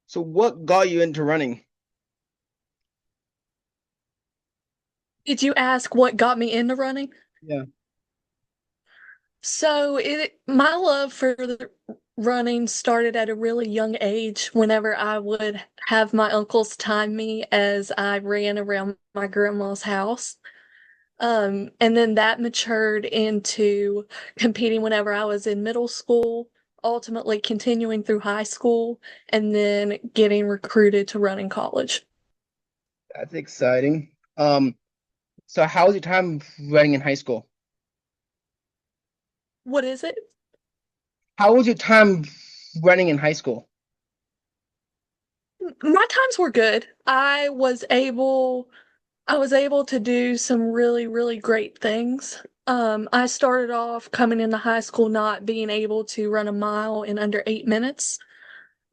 So what got you into running? Did you ask what got me into running? Yeah. My love for the running started at a really young age whenever I would have my uncles time me as I ran around my grandma's house. And then that matured into competing whenever I was in middle school, ultimately continuing through high school, and then getting recruited to run in college. That's exciting. So how was your time running in high school? What is it? How was your time running in high school? My times were good. I was able to do some really, really great things. I started off coming into high school not being able to run a mile in under 8 minutes.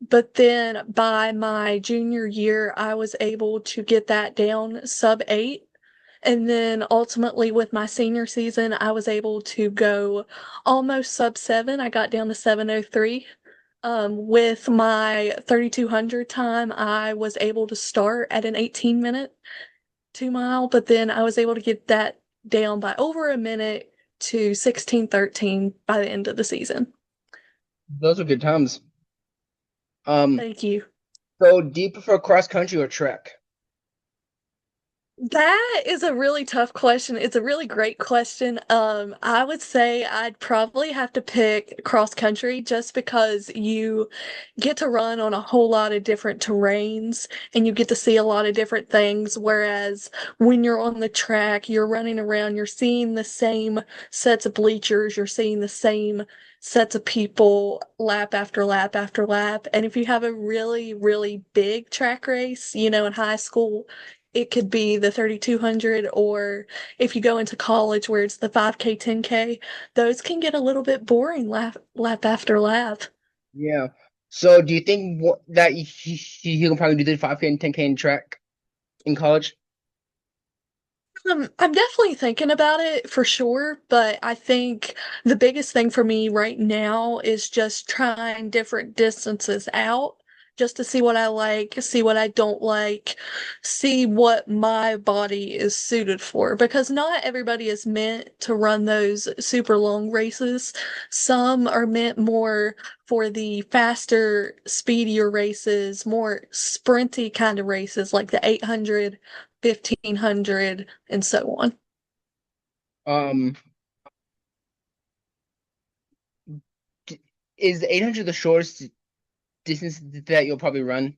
But then by my junior year, I was able to get that down sub 8. And then ultimately with my senior season, I was able to go almost sub 7. I got down to 7:03. With my 3,200 time, I was able to start at an 18-minute 2 mile, but then I was able to get that down by over a minute to 16:13 by the end of the season. Those were good times. Um, Thank you. so do you prefer cross country or track? That is a really tough question. It's a really great question. I would say I'd probably have to pick cross country just because you get to run on a whole lot of different terrains and you get to see a lot of different things. Whereas when you're on the track, you're running around, you're seeing the same sets of bleachers, you're seeing the same sets of people lap after lap after lap. And if you have a really, really big track race, in high school, it could be the 3,200, or if you go into college where it's the 5K, 10K, those can get a little bit boring lap after lap. Yeah. So do you think that you can probably do the 5K and 10K in track in college? I'm definitely thinking about it for sure, but I think the biggest thing for me right now is just trying different distances out just to see what I like, see what I don't like, see what my body is suited for. Because not everybody is meant to run those super long races. Some are meant more for the faster, speedier races, more sprinty kind of races like the 800, 1,500, and so on. Um, is 800 the shortest distance that you'll probably run?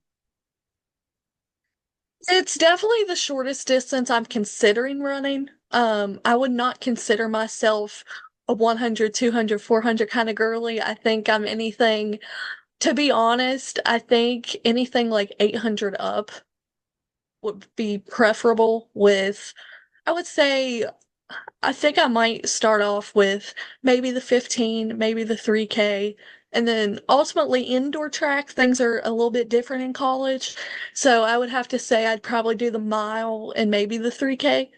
It's definitely the shortest distance I'm considering running. I would not consider myself a 100, 200, 400 kind of girly. I think I'm anything, to be honest, I think anything like 800 up would be preferable with, I would say, I think I might start off with maybe the 15, maybe the 3K, and then ultimately indoor track, things are a little bit different in college. So I would have to say I'd probably do the mile and maybe the 3K.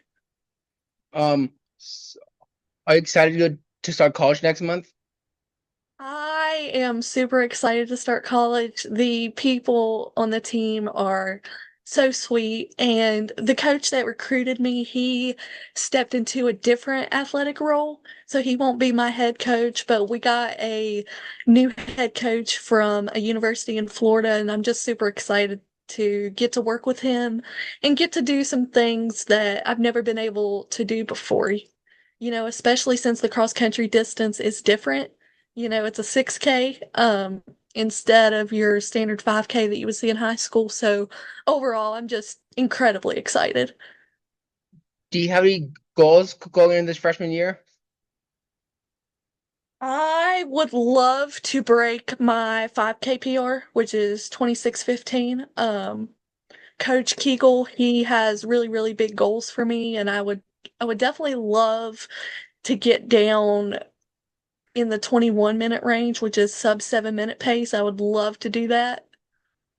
S are you excited to start college next month? I am super excited to start college. The people on the team are so sweet, and the coach that recruited me, he stepped into a different athletic role, so he won't be my head coach, but we got a new head coach from a university in Florida, and I'm just super excited to get to work with him and get to do some things that I've never been able to do before. Especially since the cross country distance is different. It's a 6K instead of your standard 5K that you would see in high school. So overall, I'm just incredibly excited. Do you have any goals going into this freshman year? I would love to break my 5K PR, which is 26:15. Coach Kegel, he has really, really big goals for me, and I would definitely love to get down in the 21-minute range, which is sub 7 minute pace. I would love to do that.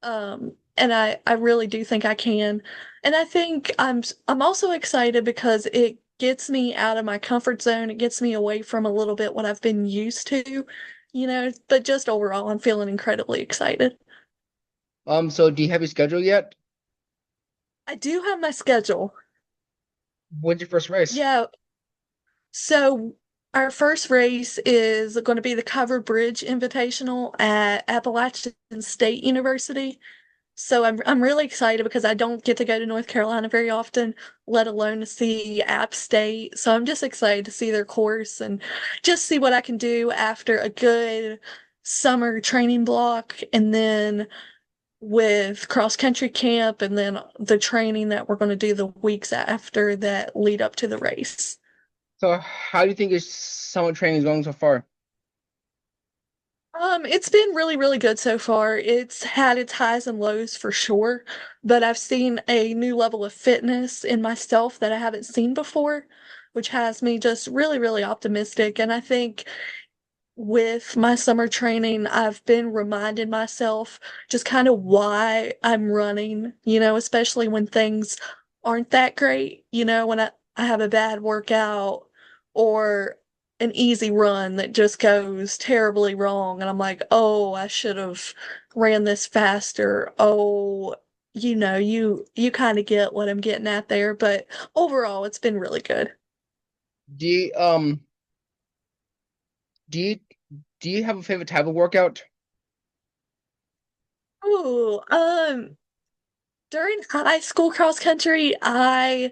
And I really do think I can. And I think I'm also excited because it gets me out of my comfort zone. It gets me away from a little bit what I've been used to, but just overall, I'm feeling incredibly excited. So do you have your schedule yet? I do have my schedule. When's your first race? Yeah, so our first race is going to be the Covered Bridge Invitational at Appalachian State University. So I'm really excited because I don't get to go to North Carolina very often, let alone to see App State. So I'm just excited to see their course and just see what I can do after a good summer training block and then with cross country camp and then the training that we're going to do the weeks after that lead up to the race. So how do you think your summer training is going so far? It's been really, really good so far. It's had its highs and lows for sure, but I've seen a new level of fitness in myself that I haven't seen before, which has me just really, really optimistic. And I think with my summer training, I've been reminding myself just kind of why I'm running, especially when things aren't that great, when I have a bad workout or an easy run that just goes terribly wrong. And I'm like, oh, I should have ran this faster. Oh, you kind of get what I'm getting at there. But overall, it's been really good. Do you do you do you have a favorite type of workout? Ooh, during high school cross country, I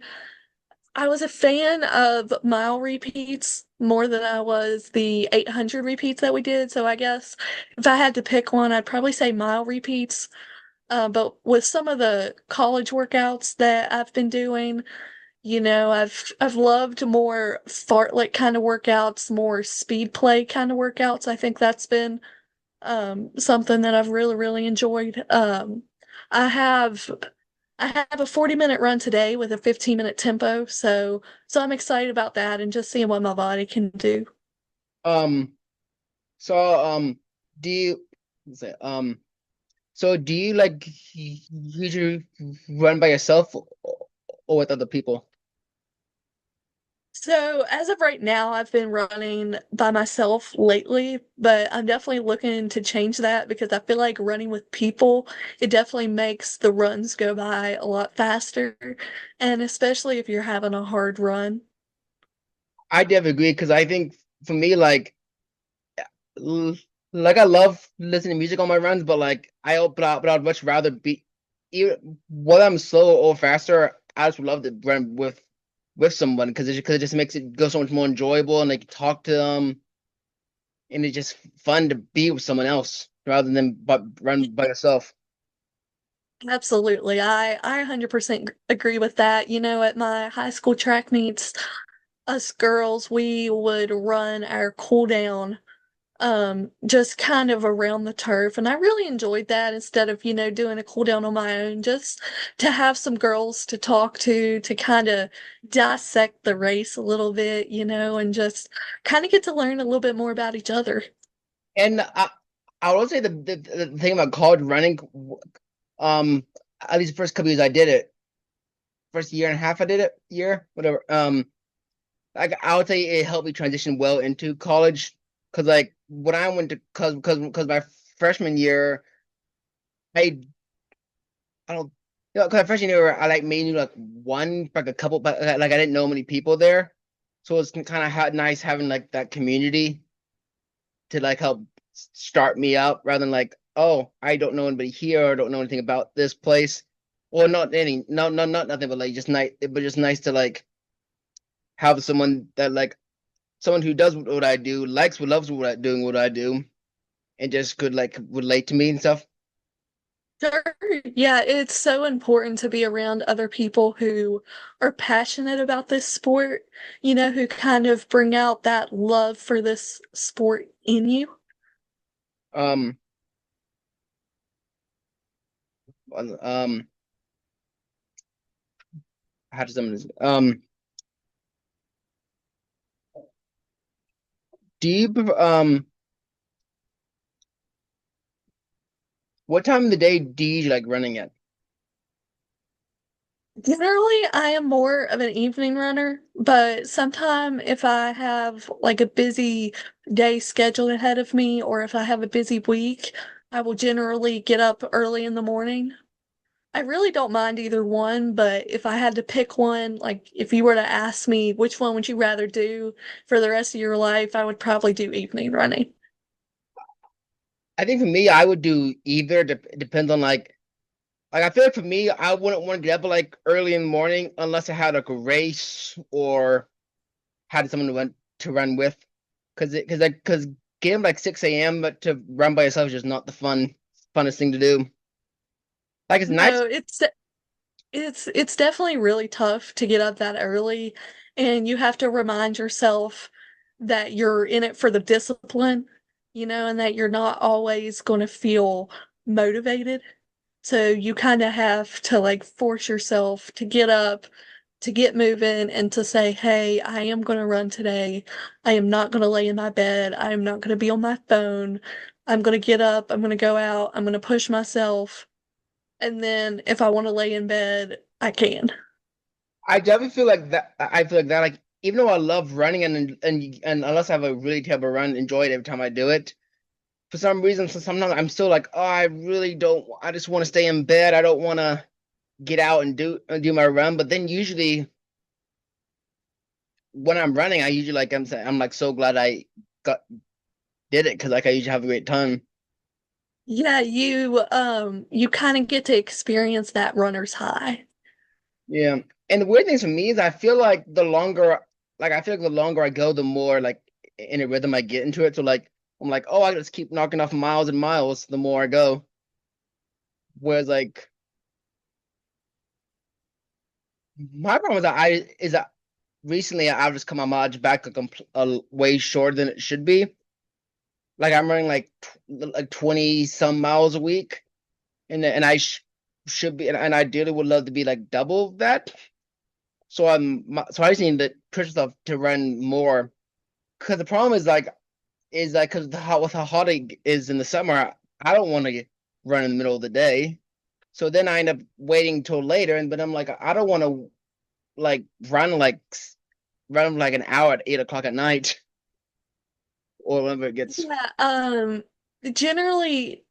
was a fan of mile repeats more than I was the 800 repeats that we did. So I guess if I had to pick one, I'd probably say mile repeats. But with some of the college workouts that I've been doing, I've loved more fartlek kind of workouts, more speed play kind of workouts. I think that's been something that I've really, really enjoyed. I have I have a 40-minute run today with a 15-minute tempo, so I'm excited about that and just seeing what my body can do. Um so do you say so do you like usually run by yourself or with other people? So as of right now, I've been running by myself lately, but I'm definitely looking to change that because I feel like running with people, it definitely makes the runs go by a lot faster, and especially if you're having a hard run. I definitely agree because I think for me l- like I love listening to music on my runs, but but I'd much rather be even whether I'm slow or faster. I just would love to run with someone because it just makes it go so much more enjoyable and like talk to them and it's just fun to be with someone else rather than but run by yourself. Absolutely. I 100% agree with that. At my high school track meets, us girls, we would run our cool down just kind of around the turf, and I really enjoyed that instead of, doing a cool down on my own, just to have some girls to talk to kind of dissect the race a little bit, and just kind of get to learn a little bit more about each other. And I will say the thing about college running, um, at least the first couple years I did it, first year and a half I did it, year whatever. Like I would say it helped me transition well into college because like when I went to because my freshman year I don't because my freshman year I like mainly like one like a couple but like I didn't know many people there, so it's kind of nice having like that community to like help start me up rather than like oh I don't know anybody here or don't know anything about this place or not any not nothing but like just nice to like have someone that like someone who does what I do, likes what loves what I do, and just could like relate to me and stuff. Sure. Yeah, it's so important to be around other people who are passionate about this sport, who kind of bring out that love for this sport in you. Um, um, how does someone do you what time of the day do you like running at? Generally, I am more of an evening runner, but sometime if I have like a busy day scheduled ahead of me or if I have a busy week, I will generally get up early in the morning. I really don't mind either one, but if I had to pick one, like if you were to ask me which one would you rather do for the rest of your life, I would probably do evening running. I think for me, I would do either. Depends on like I feel like for me, I wouldn't want to get up like early in the morning unless I had like a race or had someone to run with. Because getting up like 6 a.m. but to run by yourself is just not the funnest thing to do. Like it's nice. No, it's definitely really tough to get up that early, and you have to remind yourself that you're in it for the discipline, and that you're not always going to feel motivated. So you kind of have to like force yourself to get up, to get moving, and to say, "Hey, I am going to run today. I am not going to lay in my bed. I am not going to be on my phone. I'm going to get up. I'm going to go out. I'm going to push myself." And then if I want to lay in bed, I can. I definitely feel like that. I feel like that. Like even though I love running and unless I have a really terrible run, enjoy it every time I do it. For some reason, so sometimes I'm still like, oh, I really don't. I just want to stay in bed. I don't want to get out and do my run. But then usually when I'm running, I usually like I'm like so glad I got did it because like I usually have a great time. Yeah, you kind of get to experience that runner's high. Yeah. And the weird thing for me is I feel like I feel like the longer I go, the more like in a rhythm I get into it. So like I'm like, oh, I just keep knocking off miles and miles the more I go. Whereas like my problem is that recently I've just come my mileage back a way shorter than it should be. Like I'm running like 20 some miles a week, and I should be, and ideally would love to be like double that. So I just need to push myself to run more. Because the problem is like because with how hot it is in the summer, I don't want to run in the middle of the day. So then I end up waiting till later, and but I'm like I don't want to like run like an hour at 8 o'clock at night or whenever it gets. Yeah, generally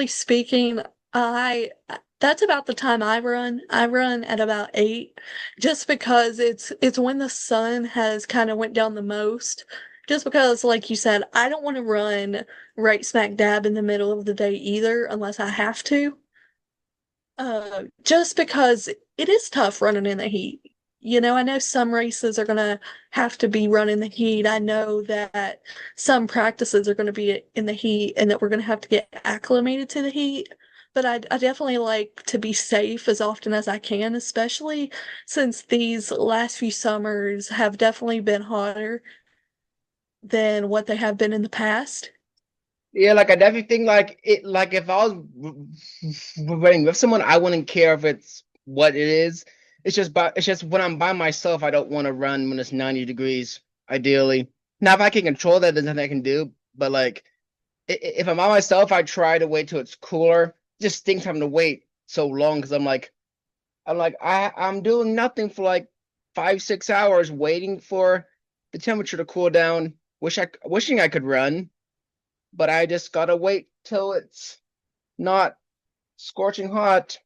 speaking, I that's about the time I run. I run at about 8 just because it's when the sun has kind of went down the most. Just because, like you said, I don't want to run right smack dab in the middle of the day either unless I have to. Just because it is tough running in the heat. I know some races are going to have to be run in the heat. I know that some practices are going to be in the heat and that we're going to have to get acclimated to the heat. But I definitely like to be safe as often as I can, especially since these last few summers have definitely been hotter than what they have been in the past. Yeah, like I definitely think like it like if I was running with someone, I wouldn't care if it's what it is. It's just when I'm by myself, I don't want to run when it's 90 degrees, ideally. Now if I can control that, there's nothing I can do. But like if I'm by myself, I try to wait till it's cooler. Just stinks having to wait so long because I'm like I'm doing nothing for like 5 6 hours waiting for the temperature to cool down. Wishing I could run, but I just gotta wait till it's not scorching hot.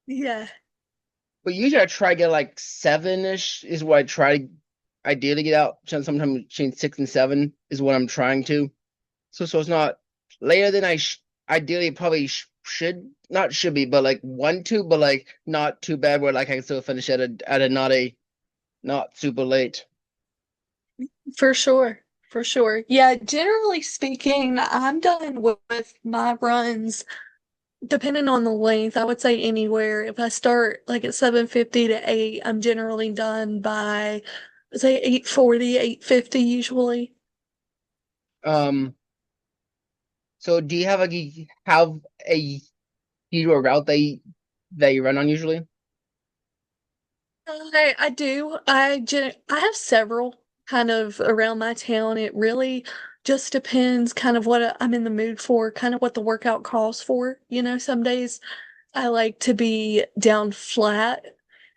Yeah. But usually I try to get like 7-ish is what I try to ideally get out. Sometimes between 6 and 7 is what I'm trying to. So it's not later than ideally probably should not should be, but like want to, but like not too bad where like I can still finish at a not super late. For sure. For sure. Yeah, generally speaking, I'm done with my runs depending on the length. I would say anywhere. If I start like at 7:50 to 8, I'm generally done by say 8:40, 8:50 usually. Um, so do you have a do you do a route that you run on usually? I do. I have several kind of around my town. It really just depends kind of what I'm in the mood for, kind of what the workout calls for. Some days I like to be down flat,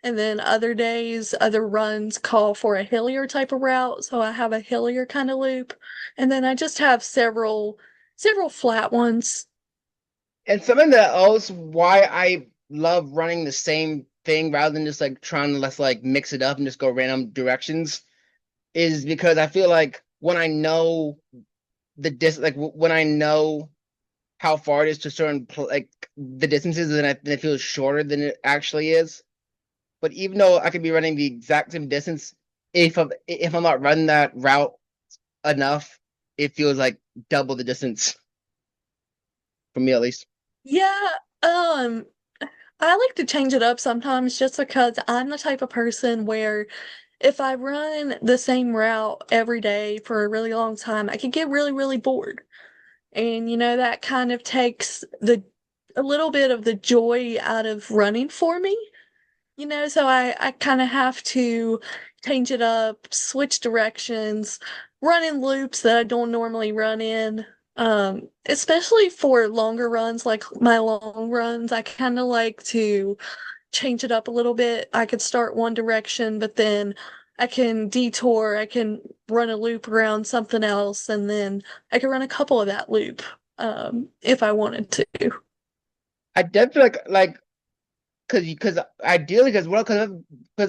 and then other days, other runs call for a hillier type of route. So I have a hillier kind of loop. And then I just have several flat ones. And something that else why I love running the same thing rather than just like trying to let's like mix it up and just go random directions is because I feel like when I know when I know how far it is to certain like the distances, then it feels shorter than it actually is. But even though I could be running the exact same distance, if I'm not running that route enough, it feels like double the distance for me at least. Yeah, um, I like to change it up sometimes just because I'm the type of person where if I run the same route every day for a really long time, I can get really, really bored. And that kind of takes the a little bit of the joy out of running for me. So I kind of have to change it up, switch directions, run in loops that I don't normally run in. Especially for longer runs, like my long runs, I kind of like to change it up a little bit. I could start one direction, but then I can detour, I can run a loop around something else, and then I can run a couple of that loop, if I wanted to. I definitely like because ideally because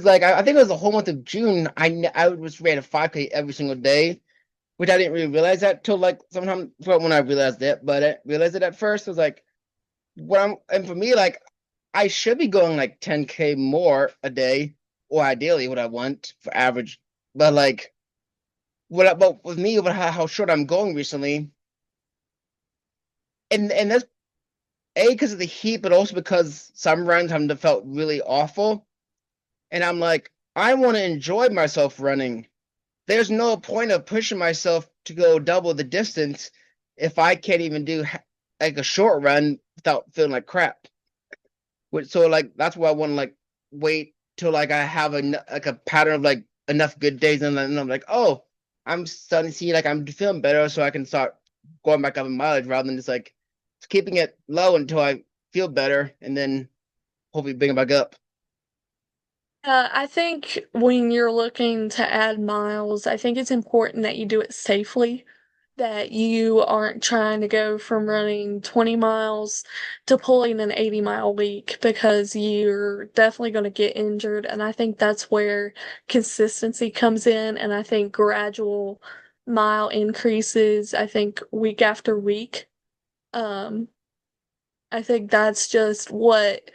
like I think it was the whole month of June I was ran a 5K every single day, which I didn't really realize that till like sometime when I realized it, but I realized it at first. I was like, and for me like I should be going like 10K more a day, or ideally what I want for average, but like but with me with how short I'm going recently, and that's a because of the heat, but also because some runs have felt really awful. And I'm like, I want to enjoy myself running. There's no point of pushing myself to go double the distance if I can't even do like a short run without feeling like crap. So like that's why I want to like wait till like I have a pattern of like enough good days, and then I'm like, oh, I'm starting to see like I'm feeling better, so I can start going back up in mileage rather than just like keeping it low until I feel better, and then hopefully bring it back up. I think when you're looking to add miles, I think it's important that you do it safely, that you aren't trying to go from running 20 miles to pulling an 80-mile week because you're definitely going to get injured. And I think that's where consistency comes in. And I think gradual mile increases, I think week after week. Um, I think that's just what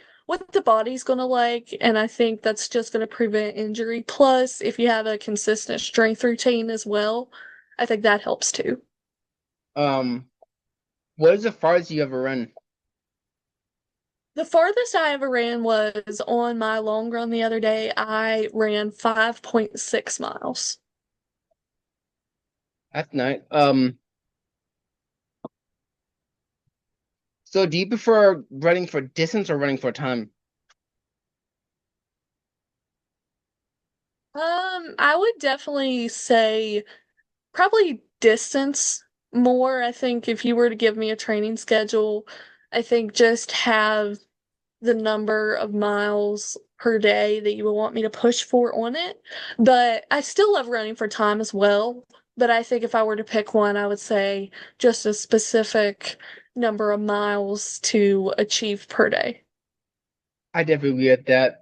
the body's gonna like, and I think that's just gonna prevent injury. Plus, if you have a consistent strength routine as well, I think that helps too. Um, what is the farthest you ever run? The farthest I ever ran was on my long run the other day. I ran 5.6 miles. That's nice. So do you prefer running for distance or running for time? I would definitely say probably distance more. I think if you were to give me a training schedule, I think just have the number of miles per day that you would want me to push for on it. But I still love running for time as well. But I think if I were to pick one, I would say just a specific number of miles to achieve per day. I definitely agree with that.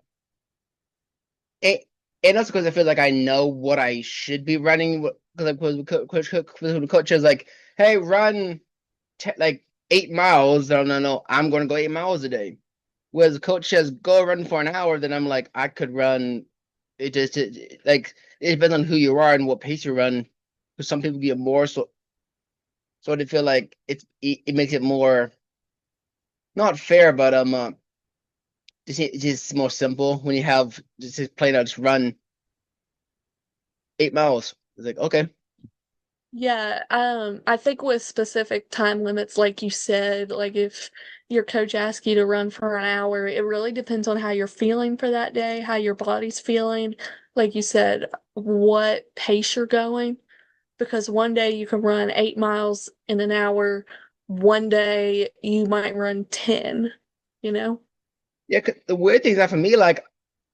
And, and also because I feel like I know what I should be running. Because the coach is like, "Hey, run like 8 miles." No, no, no. I'm going to go 8 miles a day. Whereas the coach says, "Go run for an hour," then I'm like, I could run. Like it depends on who you are and what pace you run. Because some people get more, so they feel like it makes it more not fair, but it's just more simple when you have just plain out just run 8 miles. It's like okay, Yeah, I think with specific time limits, like you said, like if your coach asks you to run for an hour, it really depends on how you're feeling for that day, how your body's feeling. Like you said, what pace you're going. Because one day you can run 8 miles in an hour, one day you might run 10, you know? yeah. The weird thing is that for me, like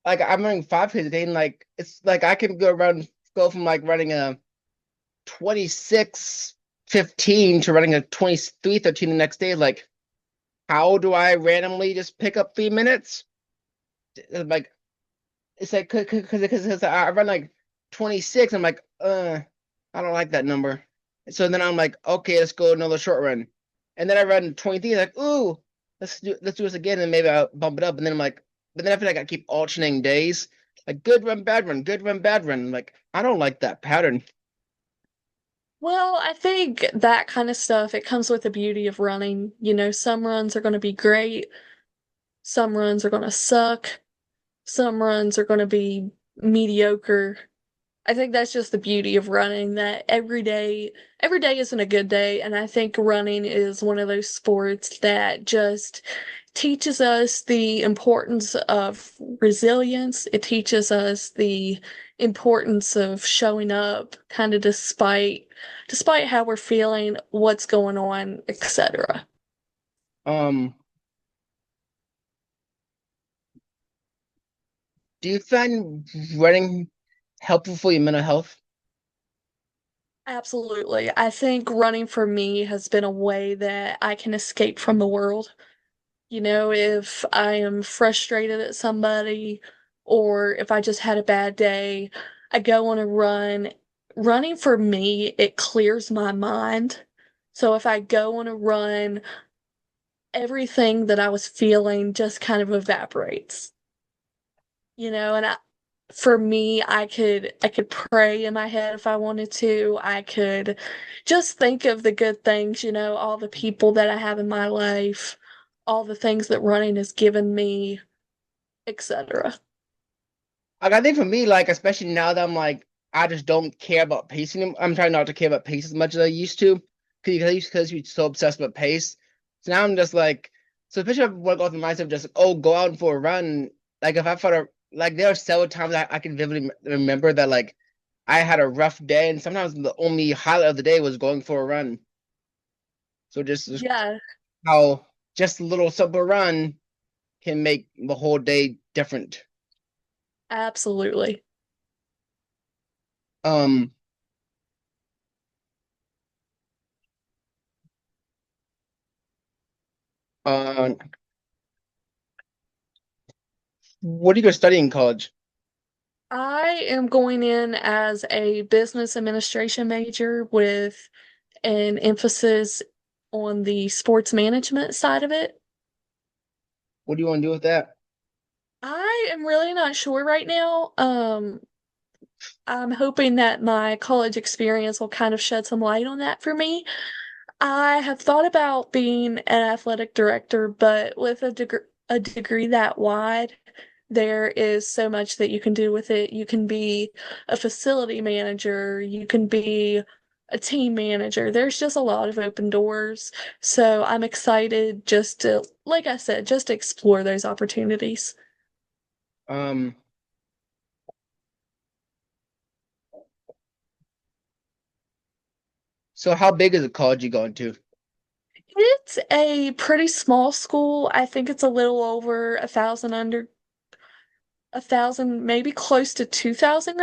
I'm running 5K a day, and like it's like I can go from like running a 26 15 to running a 23:13 the next day. Like, how do I randomly just pick up 3 minutes? Like, it's like because I run like 26. I'm like, I don't like that number. So then I'm like, okay, let's go another short run. And then I run 23, like, ooh, let's do this again, and maybe I'll bump it up. And then I'm like, but then I feel like I keep alternating days. Like good run, bad run, good run, bad run. Like, I don't like that pattern. Well, I think that kind of stuff, it comes with the beauty of running. Some runs are going to be great, some runs are going to suck, some runs are going to be mediocre. I think that's just the beauty of running, that every day isn't a good day, and I think running is one of those sports that just teaches us the importance of resilience. It teaches us the importance of showing up kind of despite how we're feeling, what's going on, etc. Um, do you find running helpful for your mental health? Absolutely. I think running for me has been a way that I can escape from the world. If I am frustrated at somebody or if I just had a bad day, I go on a run. Running for me, it clears my mind. So if I go on a run, everything that I was feeling just kind of evaporates. And for me, I could pray in my head if I wanted to. I could just think of the good things, all the people that I have in my life, all the things that running has given me, etc. Like I think for me, like especially now that I'm like I just don't care about pacing. I'm trying not to care about pace as much as I used to because you're so obsessed with pace. So now I'm just like, so especially if I want to go with the mindset of just oh go out for a run. Like if I felt like there are several times I can vividly remember that like I had a rough day and sometimes the only highlight of the day was going for a run. So just Yeah, how just a little simple run can make the whole day different. absolutely. Um, uh, what are you going to study in college? I am going in as a business administration major with an emphasis on the sports management side of it. What do you want to do with that? I am really not sure right now. I'm hoping that my college experience will kind of shed some light on that for me. I have thought about being an athletic director, but with a degree that wide, there is so much that you can do with it. You can be a facility manager, you can be a team manager. There's just a lot of open doors. So I'm excited just to, like I said, just to explore those opportunities. Um, so how big is the college you going to? It's a pretty small school. I think it's a little over 1,000, maybe close to 2,000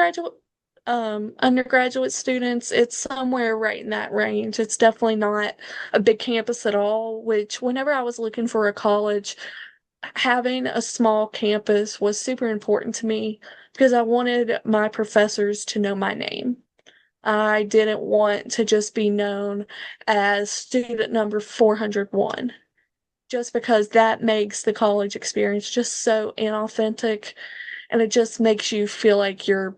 undergraduate students. It's somewhere right in that range. It's definitely not a big campus at all, which whenever I was looking for a college, having a small campus was super important to me because I wanted my professors to know my name. I didn't want to just be known as student number 401, just because that makes the college experience just so inauthentic, and it just makes you feel like you're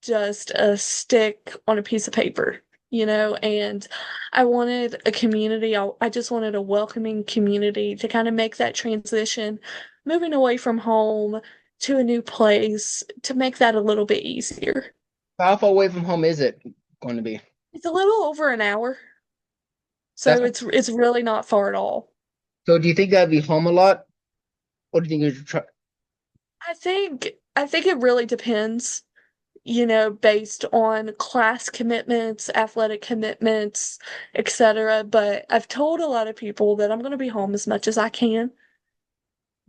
just a stick on a piece of paper, and I wanted a community. I just wanted a welcoming community to kind of make that transition, moving away from home to a new place, to make that a little bit easier. How far away from home is it going to be? It's a little over an hour, That's so it's really not far at all. so. Do you think that'd be home a lot, or do you think you should try? I think it really depends, based on class commitments, athletic commitments, etc. But I've told a lot of people that I'm going to be home as much as I can.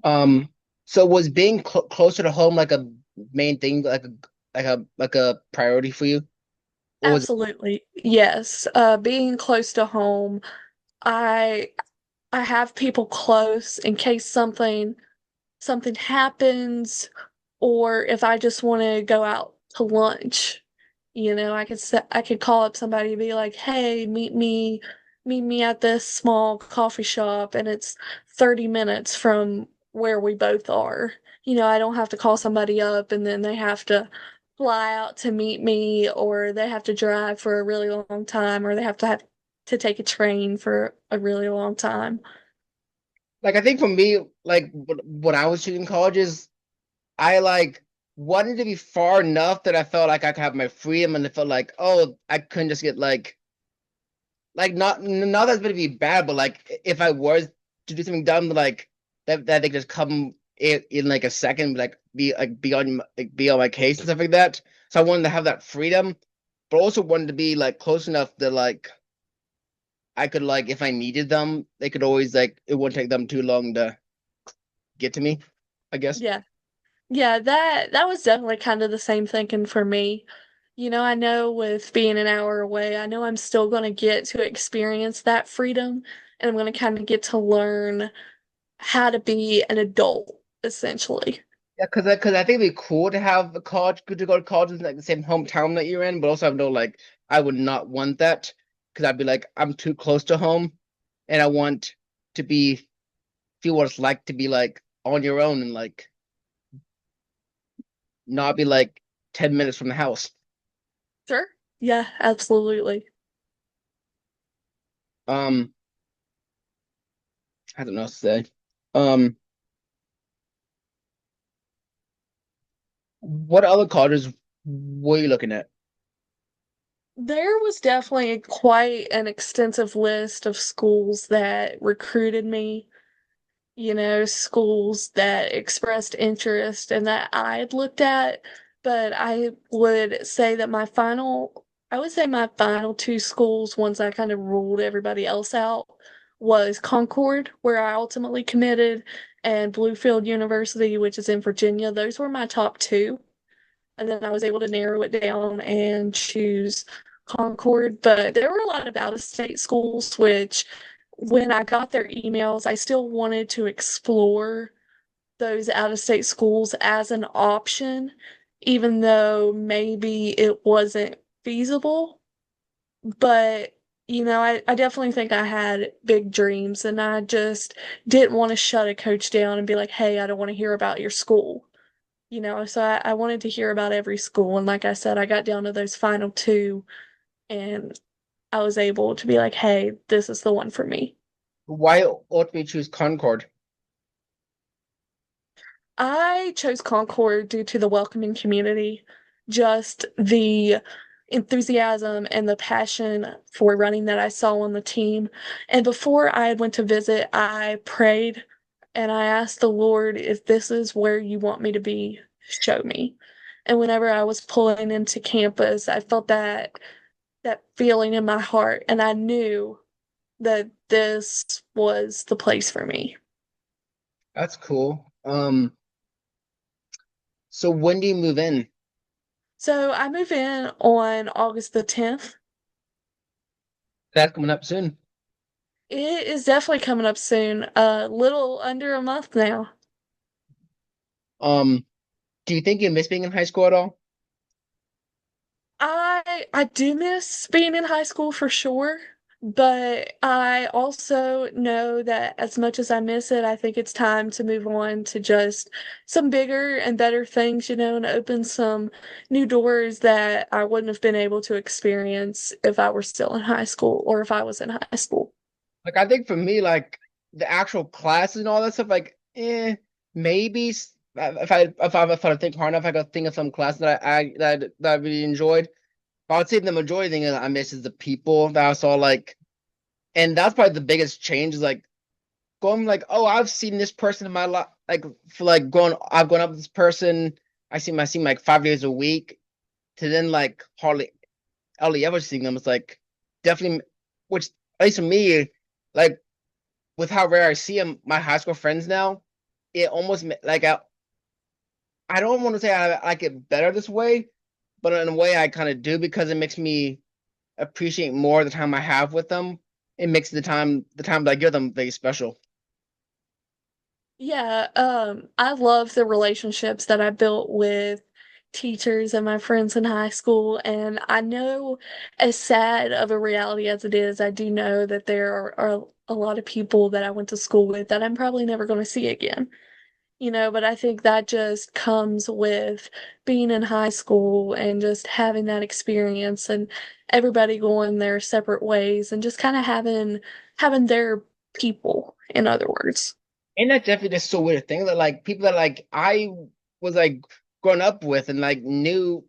So was being closer to home like a main thing, like a priority for you? or was it Absolutely. Yes. Being close to home, I I have people close in case something happens, or if I just want to go out to lunch. I could call up somebody and be like, "Hey, meet me at this small coffee shop," and it's 30 minutes from where we both are. I don't have to call somebody up and then they have to fly out to meet me, or they have to drive for a really long time, or they have to take a train for a really long time. like I think for me, like when I was choosing colleges, I like wanted to be far enough that I felt like I could have my freedom, and it felt like, oh, I couldn't just get like not that's going to be bad, but like if I was to do something dumb, like that they could just come in like a second, be on my case and stuff like that. So I wanted to have that freedom, but also wanted to be like close enough that like I could like if I needed them, they could always like it wouldn't take them too long to get to me, I guess. Yeah. Yeah, that was definitely kind of the same thinking for me. I know with being an hour away, I know I'm still going to get to experience that freedom, and I'm going to kind of get to learn how to be an adult, essentially. Yeah, because I think it'd be cool to have a college, good to go to college in like the same hometown that you're in, but also I know like I would not want that because I'd be like I'm too close to home, and I want to be feel what it's like to be like on your own and like not be like 10 minutes from the house. Sure. Yeah, absolutely. Um, I don't know what to say. Um, what other colleges were you looking at? There was definitely quite an extensive list of schools that recruited me, schools that expressed interest and that I had looked at. But I would say my final two schools, once I kind of ruled everybody else out, was Concord, where I ultimately committed, and Bluefield University, which is in Virginia. Those were my top two. And then I was able to narrow it down and choose Concord. But there were a lot of out of state schools, which when I got their emails, I still wanted to explore those out of state schools as an option, even though maybe it wasn't feasible. But, I definitely think I had big dreams, and I just didn't want to shut a coach down and be like, hey, I don't want to hear about your school. So I wanted to hear about every school. And like I said, I got down to those final two, and I was able to be like, hey, this is the one for me. Why ultimately choose Concord? I chose Concord due to the welcoming community, just the enthusiasm and the passion for running that I saw on the team. And before I went to visit, I prayed and I asked the Lord, if this is where you want me to be, show me. And whenever I was pulling into campus, I felt that feeling in my heart, and I knew that this was the place for me. That's cool. So when do you move in? So I move in on August the 10th. That's coming up soon. It is definitely coming up soon, a little under a month now. Um, do you think you miss being in high school at all? I do miss being in high school for sure, but I also know that as much as I miss it, I think it's time to move on to just some bigger and better things, and open some new doors that I wouldn't have been able to experience if I were still in high school or if I was in high school. Like I think for me, like the actual classes and all that stuff, like maybe if I think hard enough, I could think of some classes that I really enjoyed. But I would say the majority thing that I miss is the people that I saw like, and that's probably the biggest change is like going like, oh, I've seen this person in my life, like for like going, I've gone up with this person, I see them like 5 days a week, to then like hardly ever seeing them. It's like definitely, which at least for me, like with how rare I see them, my high school friends now, it almost like I don't want to say I like it better this way, but in a way I kind of do because it makes me appreciate more the time I have with them. It makes the time that I give them very special. Yeah, I love the relationships that I built with teachers and my friends in high school. And I know, as sad of a reality as it is, I do know that there are a lot of people that I went to school with that I'm probably never going to see again. But I think that just comes with being in high school and just having that experience and everybody going their separate ways and just kind of having their people, in other words. And that's definitely just so weird thing that like people that like I was like growing up with and like knew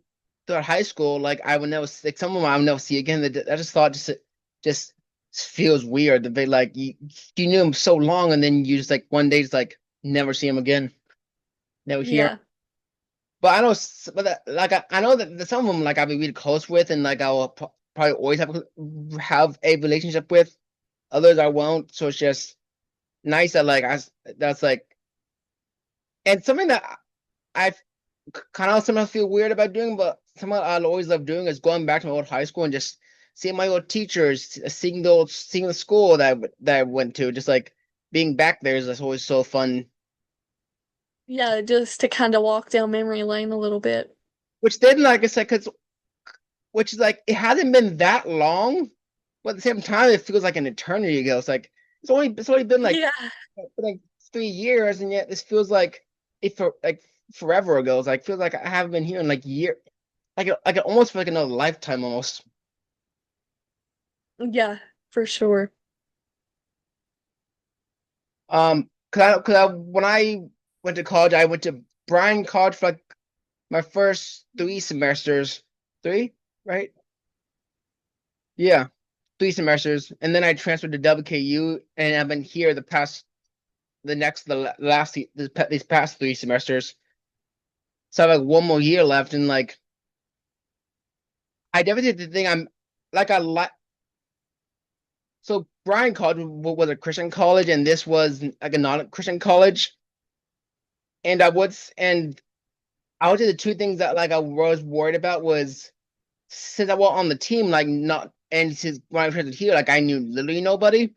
throughout high school, like I would never like some of them I would never see again. That I just thought just feels weird that they like you knew him so long and then you just like one day just like never see him again, never hear. Yeah. But I know, but like I know that some of them like I'll be really close with, and like I will probably always have a relationship with. Others I won't. So it's just nice that like that's like, and something that I kind of sometimes feel weird about doing, but something I'll always love doing is going back to my old high school and just seeing my old teachers, seeing the school that I went to, just like being back there is just always so fun. Yeah, just to kind of walk down memory lane a little bit. Which then, like I said, cause which is like it hasn't been that long, but at the same time, it feels like an eternity ago. It's only been Yeah. like 3 years, and yet this feels like it for like forever ago. It's like feels like I haven't been here in like year, like it almost feels like another lifetime almost. Yeah, for sure. Cause I when I went to college, I went to Bryan College for like my first 3 semesters, three, right? Yeah, 3 semesters, and then I transferred to WKU, and I've been here the last these past 3 semesters. So I have like one more year left, and like I definitely think I'm like I like so Bryan College was a Christian college, and this was like a non-Christian college, and I would say the two things that like I was worried about was since I was on the team, like not and since when I transferred here, like I knew literally nobody.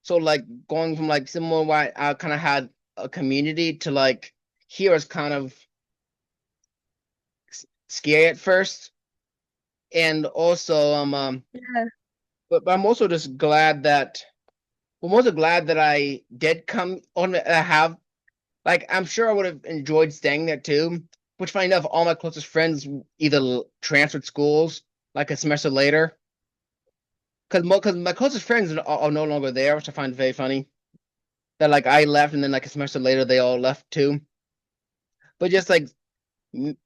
So like going from like somewhere where I kind of had a community to like here is kind of scary at first, and also Yeah. but I'm also just glad that I'm also glad that I did come on. I have like I'm sure I would have enjoyed staying there too. Which funny enough, all my closest friends either transferred schools like a semester later. Because my closest friends are no longer there, which I find very funny. That like I left and then like a semester later they all left too. But just like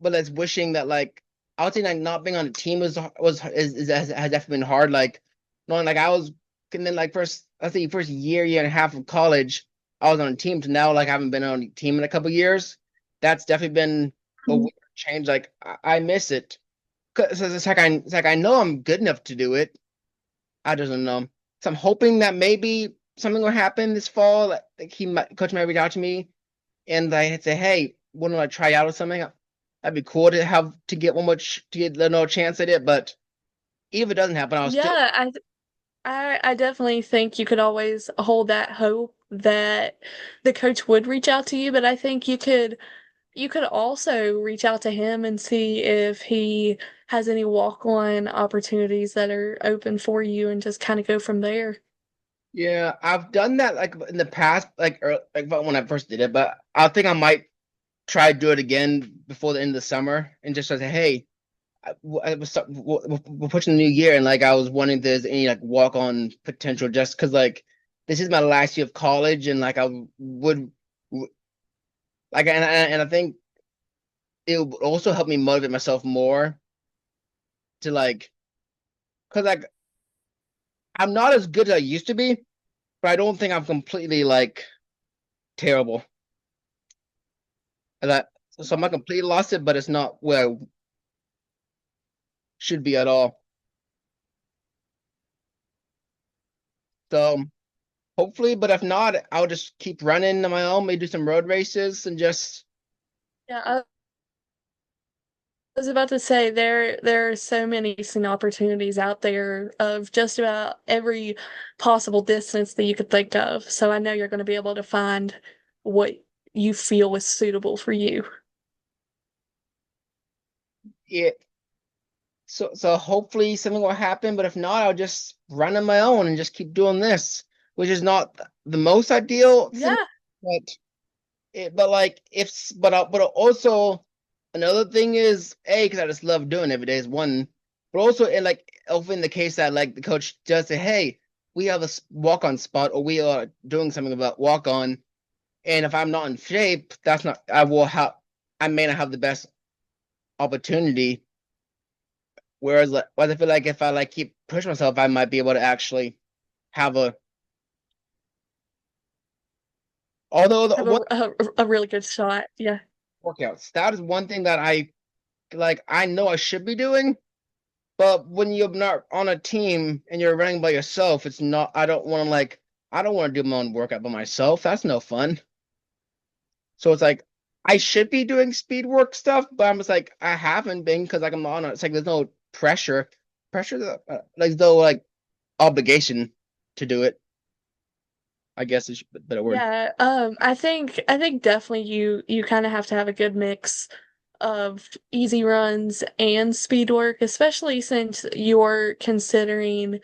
but that's wishing that like I would say like not being on a team has definitely been hard. Like knowing like I was and then like I say first year and a half of college, I was on a team to now like I haven't been on a team in a couple years. That's definitely been a Mhm. weird change. Like I miss it. Cause it's like I know I'm good enough to do it. I just don't know. So I'm hoping that maybe something will happen this fall. Like coach might reach out to me and I say, hey, wouldn't I try out or something? That'd be cool to have to get to get another chance at it. But even if it doesn't happen, I'll still Yeah, I definitely think you could always hold that hope that the coach would reach out to you, but I think you could also reach out to him and see if he has any walk-on opportunities that are open for you and just kind of go from there. yeah, I've done that like in the past, like when I first did it, but I think I might try to do it again before the end of the summer and just say, hey, we're pushing the new year and like I was wondering if there's any like walk on potential just because like this is my last year of college and like I would like and I think it would also help me motivate myself more to like because like I'm not as good as I used to be, but I don't think I'm completely like terrible. And that so I'm not completely lost it, but it's not where I should be at all. So hopefully, but if not, I'll just keep running on my own, maybe do some road races and just Yeah, was about to say there are so many racing opportunities out there of just about every possible distance that you could think of. So I know you're going to be able to find what you feel is suitable for you. Yeah. So hopefully something will happen, but if not, I'll just run on my own and just keep doing this, which is not the most ideal thing, Yeah, but but like if but also another thing is because I just love doing it every day is one, but also in like often in the case that like the coach does say, hey, we have a walk on spot or we are doing something about walk on, and if I'm not in shape, that's not I may not have the best opportunity. Whereas, I feel like if I like keep pushing myself, I might be able to actually have a. Although have what a really good shot. Yeah. workouts, that is one thing that I like. I know I should be doing, but when you're not on a team and you're running by yourself, it's not. I don't want to like. I don't want to do my own workout by myself. That's no fun. So it's like I should be doing speed work stuff, but I'm just like I haven't been because like I'm not on. It's like there's no pressure, like though like obligation to do it. I guess is a better word. Yeah, I think definitely you kind of have to have a good mix of easy runs and speed work, especially since you're considering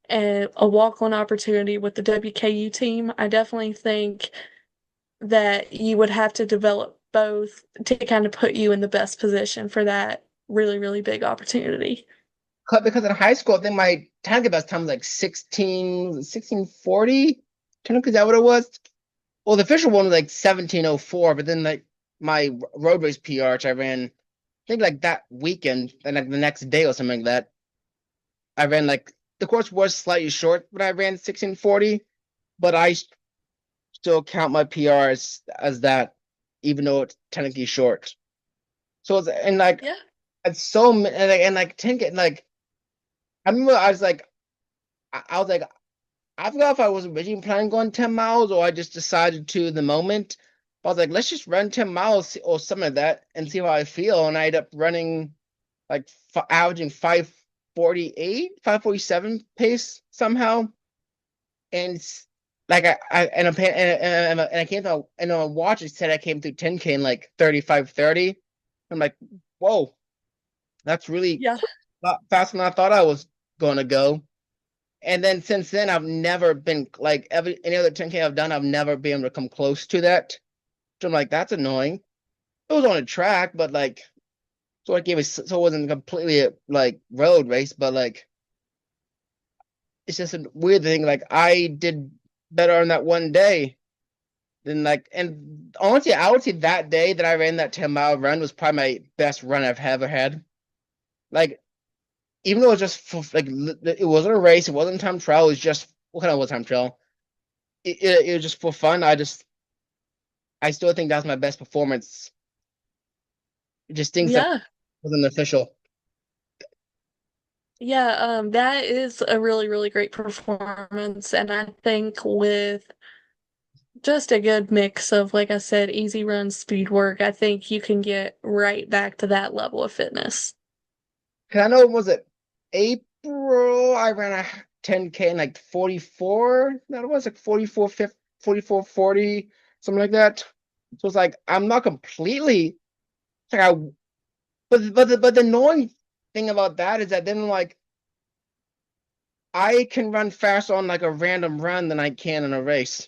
a walk-on opportunity with the WKU team. I definitely think that you would have to develop both to kind of put you in the best position for that really, really big opportunity. Because in high school, I think my target best time was like 1640. Technically, is that what it was? Well, the official one was like 1704, but then like my road race PR, which I ran, I think like that weekend, and like the next day or something like that, I ran like the course was slightly short, but I ran 1640. But I still count my PR as that, even though it's technically short. So it's and like Yeah. it's so and like 10K like I remember I was like I was like I forgot if I was originally planning on going 10 miles or I just decided to in the moment. I was like, let's just run 10 miles or something like that and see how I feel. And I ended up running like averaging 548, 547 pace somehow. And like and, and I came to and on a watch it said I came through 10K in like 35:30. I'm like, whoa, that's really Yeah. a lot faster than I thought I was gonna go. And then since then, I've never been like any other 10K I've done, I've never been able to come close to that. So I'm like, that's annoying. It was on a track, but like, so it gave us, so it wasn't completely a like road race, but like, it's just a weird thing. Like, I did better on that one day than like, and honestly, I would say that day that I ran that 10-mile run was probably my best run I've ever had. Like, even though it was just for, like, it wasn't a race, it wasn't time trial, it was just, what kind of was time trial? It was just for fun. I still think that's my best performance. Just things that Yeah. wasn't official. Yeah, that is a really, really great performance. And I think with just a good mix of, like I said, easy run, speed work, I think you can get right back to that level of fitness. Cause I know was it April? I ran a 10K in like 44. That was like 44, 50, 44, 40, something like that. So it's like I'm not completely it's like but the annoying thing about that is that then like I can run faster on like a random run than I can in a race.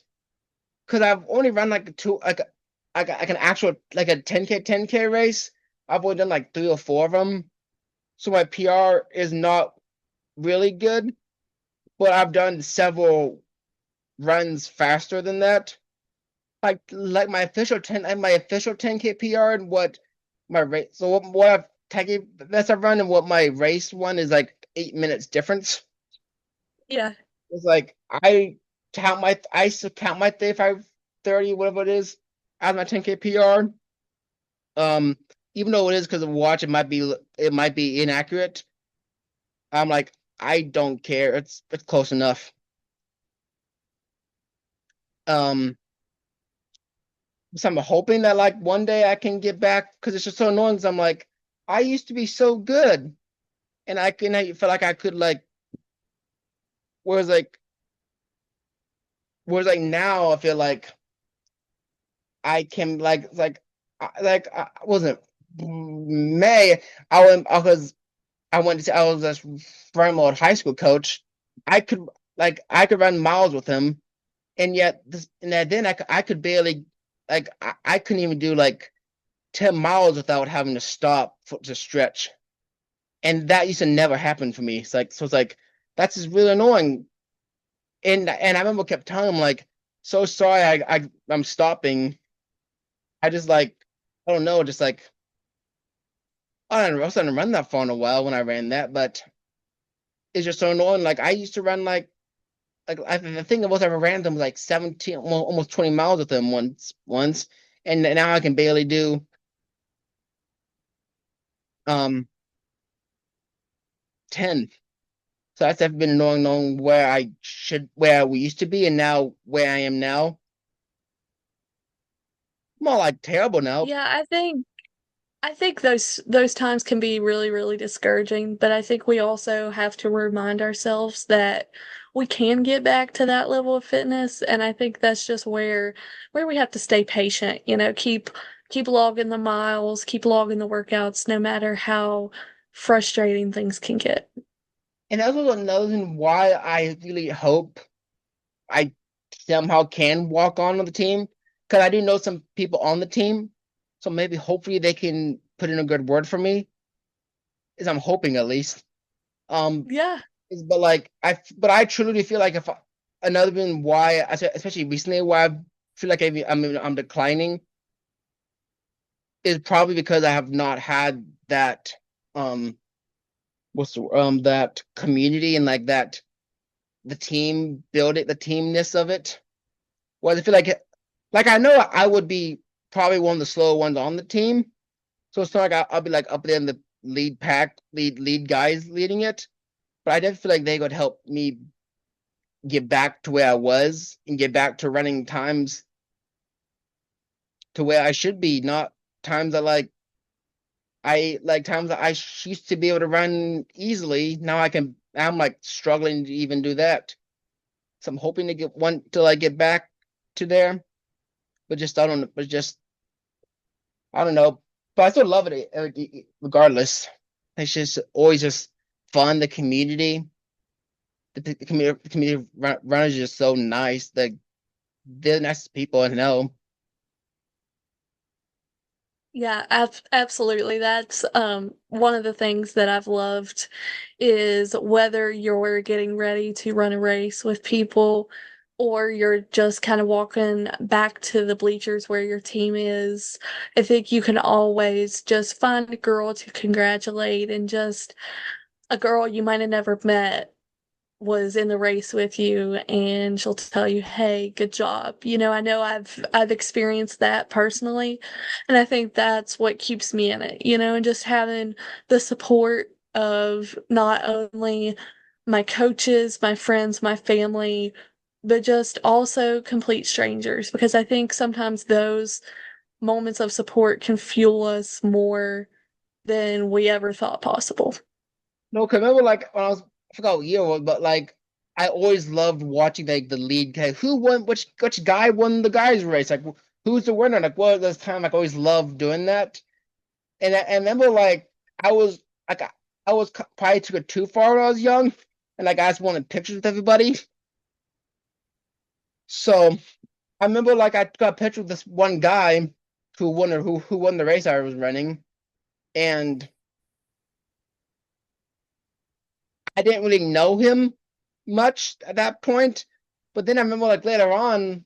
Because I've only run like like an actual like a 10K race. I've only done like three or four of them, so my PR is not really good. But I've done several runs faster than that. Like my official 10K PR and what my race. So what I've 10K that's I've run and what my race one is like 8 minutes difference. Yeah. It's like I still count my 35, 30, whatever it is, as my 10K PR. Um, Even though it is because of watch, it might be inaccurate. I'm like, I don't care. It's close enough. Um, so I'm hoping that like one day I can get back because it's just so annoying. 'Cause I'm like, I used to be so good, and I feel like I could like whereas like whereas like now I feel like I can I wasn't May I went because I went to I was a front mode high school coach. I could I could run miles with him, and yet then I could barely I couldn't even do like 10 miles without having to stop to stretch. And that used to never happen for me. It's like that's just really annoying. And I remember kept telling him like, so sorry, I'm stopping. I just I don't know, just like I was starting to run that far in a while when I ran that, but it's just so annoying. Like I used to run the thing that was I ran them like 17, almost 20 miles with them once, and now I can barely do um 10. So that's definitely been annoying knowing where we used to be and now where I am now. More like terrible now. Yeah, I think those times can be really, really discouraging, but I think we also have to remind ourselves that we can get back to that level of fitness, and I think that's just where we have to stay patient, keep logging the miles, keep logging the workouts, no matter how frustrating things can get. And that's also another reason why I really hope I somehow can walk on with the team. Because I do know some people on the team. So maybe hopefully they can put in a good word for me. Is I'm hoping at least. Um Yeah. but but I truly feel like if another reason why especially recently why I feel like I'm declining is probably because I have not had that um that community and like that the team build it the teamness of it. Whereas I feel like I know I would be probably one of the slower ones on the team, so it's not like I'll be like up there in the lead guys leading it. But I definitely feel like they could help me get back to where I was and get back to running times to where I should be, not times that times that used to be able to run easily. Now I'm like struggling to even do that. So I'm hoping to get one till I get back to there, but just I don't know. But I still love it regardless. It's just always just fun. The community, the community runners are just so nice. They're the nicest people I know. Yeah, absolutely. That's one of the things that I've loved is whether you're getting ready to run a race with people or you're just kind of walking back to the bleachers where your team is. I think you can always just find a girl to congratulate and just a girl you might have never met was in the race with you and she'll tell you, "Hey, good job." I know I've experienced that personally, and I think that's what keeps me in it, and just having the support of not only my coaches, my friends, my family, but just also complete strangers because I think sometimes those moments of support can fuel us more than we ever thought possible. No, 'cause remember like when I forgot what year it was, but like I always loved watching like the lead guy. Who won? Which guy won the guys race? Like who's the winner? Like what this time? Like I always loved doing that. And I remember like I was like I was probably took it too far when I was young, and like I just wanted pictures with everybody. So I remember like I got a picture with this one guy who won the race I was running, and I didn't really know him much at that point. But then I remember like later on,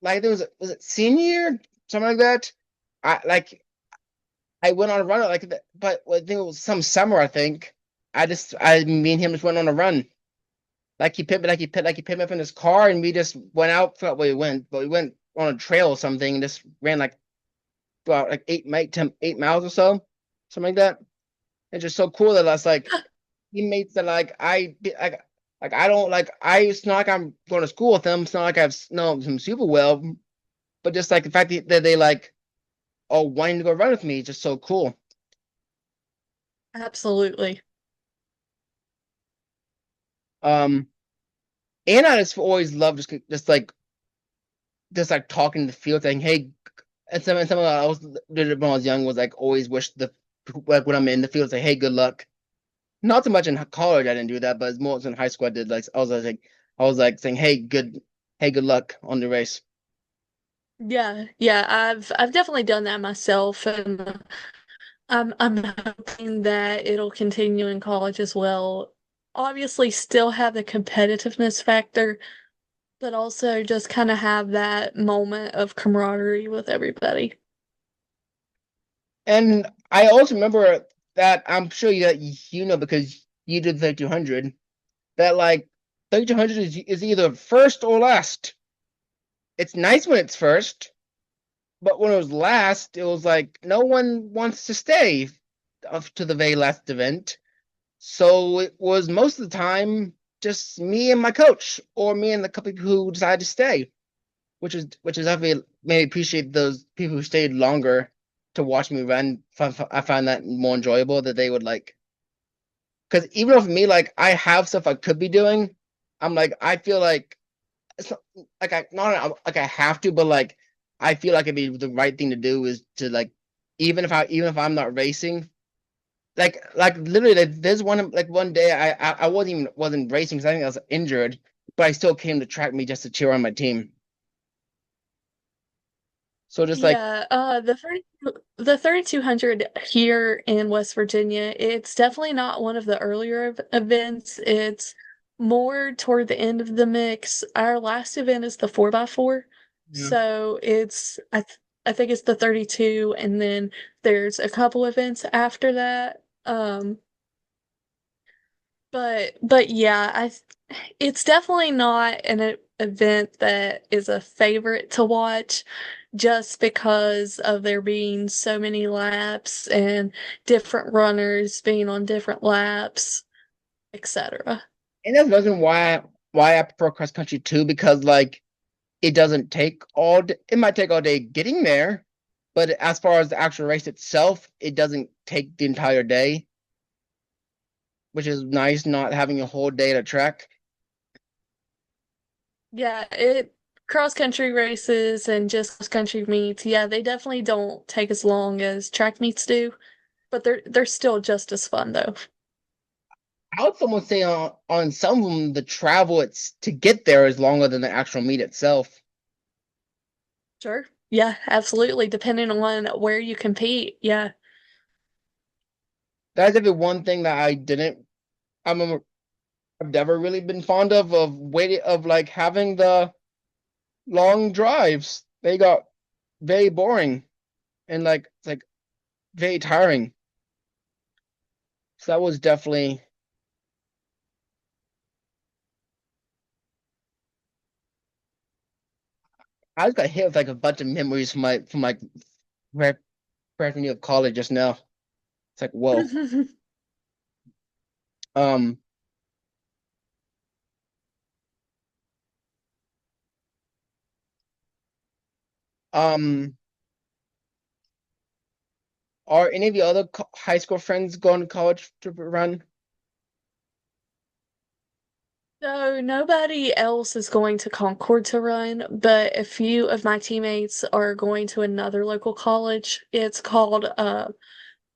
like there was it senior year, something like that. I went on a run like that, but I think it was some summer. I think me and him just went on a run. Like he picked me up in his car, and we just went out. Forgot where we went, but we went on a trail or something, and just ran like about like 8 miles or so, something like that. It's just so cool that that's like teammates that like I don't like I it's not like I'm going to school with them. It's not like I've known them super well, but just like the fact that they like all wanting to go run with me is just so cool. Absolutely. Um, and I just always love just like talking to the field, saying, "Hey," and something I was did it when I was young was like always wish the like when I'm in the field, say, "Hey, good luck." Not so much in college, I didn't do that, but it's more so in high school. I did like I was like saying, hey, good luck on the race." Yeah, yeah, I've definitely done that myself, and I'm hoping that it'll continue in college as well. Obviously, still have the competitiveness factor, but also just kind of have that moment of camaraderie with everybody. And I also remember that I'm sure you know because you did 3200 that like 3200 is either first or last. It's nice when it's first, but when it was last, it was like no one wants to stay up to the very last event. So it was most of the time just me and my coach, or me and the couple people who decided to stay, which is definitely made me appreciate those people who stayed longer to watch me run. I find that more enjoyable that they would like because even though for me like I have stuff I could be doing, I'm like I feel like it's not like I not like I have to, but like I feel like it'd be the right thing to do is to like even if I'm not racing, like literally there's one day I wasn't racing because I think I was injured, but I still came to track me just to cheer on my team. So just like Yeah, the 3200 here in West Virginia, it's definitely not one of the earlier events. It's more toward the end of the mix. Our last event is the 4x4. yeah. So I think it's the 32, and then there's a couple events after that. But yeah, it's definitely not an event that is a favorite to watch just because of there being so many laps and different runners being on different laps, etc. And that's the reason why I prefer cross country too, because like it doesn't take all day, it might take all day getting there, but as far as the actual race itself, it doesn't take the entire day, which is nice not having a whole day at a track. Yeah, it cross country races and just cross country meets, yeah, they definitely don't take as long as track meets do, but they're still just as fun though. I would almost say on some of them the travel it's to get there is longer than the actual meet itself. Sure. Yeah, absolutely. Depending on where you compete. Yeah. That's the one thing that I didn't I've never really been fond of waiting of like having the long drives. They got very boring and like it's like very tiring. So that was definitely I just got hit with like a bunch of memories from like freshman year of college just now. It's like whoa. Um um are any of your other high school friends going to college to run? So nobody else is going to Concord to run, but a few of my teammates are going to another local college. It's called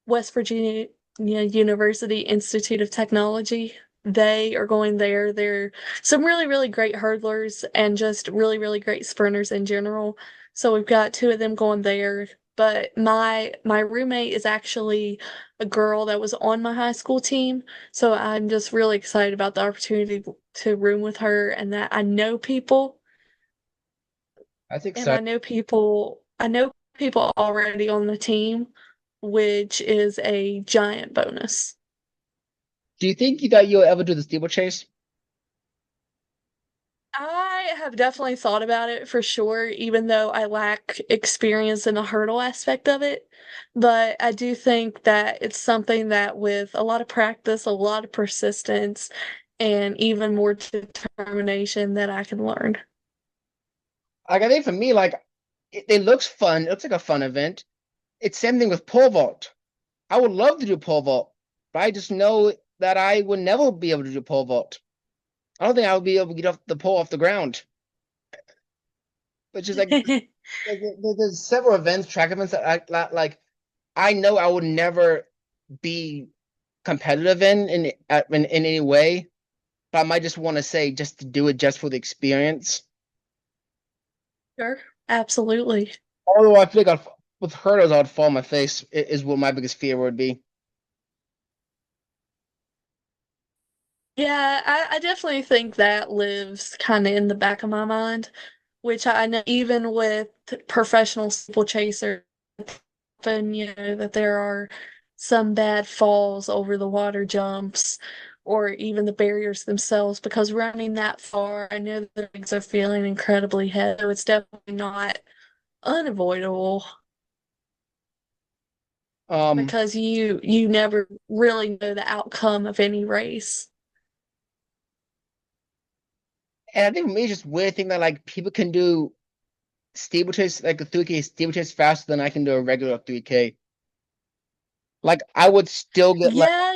West Virginia University Institute of Technology. They are going there. They're some really, really great hurdlers and just really, really great sprinters in general. So we've got two of them going there. But my roommate is actually a girl that was on my high school team. So I'm just really excited about the opportunity to room with her and that That's and exciting. I know people already on the team, which is a giant bonus. Do you think that you'll ever do the steeplechase? I have definitely thought about it for sure, even though I lack experience in the hurdle aspect of it. But I do think that it's something that, with a lot of practice, a lot of persistence, and even more determination, that I can learn. Like I think for me, like it looks fun. It looks like a fun event. It's same thing with pole vault. I would love to do pole vault. but I just know that I would never be able to do pole vault. I don't think I would be able to get off the pole off the ground. Which is like there's several events, track events that like I know I would never be competitive in any way, but I might just want to say just to do it just for the experience. Sure, absolutely. Although I feel like with hurdles, I'd fall on my face. Is what my biggest fear would be. Yeah, I definitely think that lives kind of in the back of my mind, which I know even with professional steeplechasers, often, that there are some bad falls over the water jumps or even the barriers themselves because running that far, I know the legs are feeling incredibly heavy. So it's definitely not unavoidable Um, because you never really know the outcome of any race. and I think for me, it's just weird thing that like people can do steeplechase like a 3K steeplechase faster than I can do a regular 3K. Like I would still get like Yeah,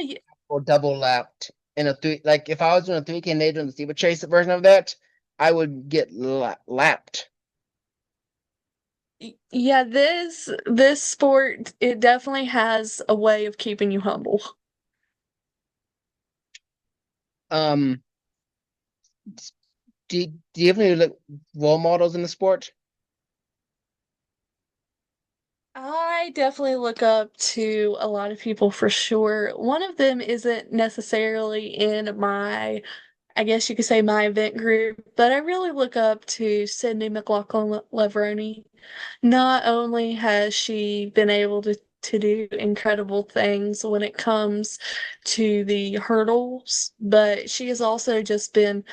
or double lapped in a three. Like if I was doing a 3K and they doing the steeplechase version of that, I would get lapped. yeah, this sport, it definitely has a way of keeping you humble. Um, do you have any like role models in the sport? I definitely look up to a lot of people for sure. One of them isn't necessarily in my, I guess you could say my event group, but I really look up to Sydney McLaughlin Leveroni. Not only has she been able to do incredible things when it comes to the hurdles, but she has also just been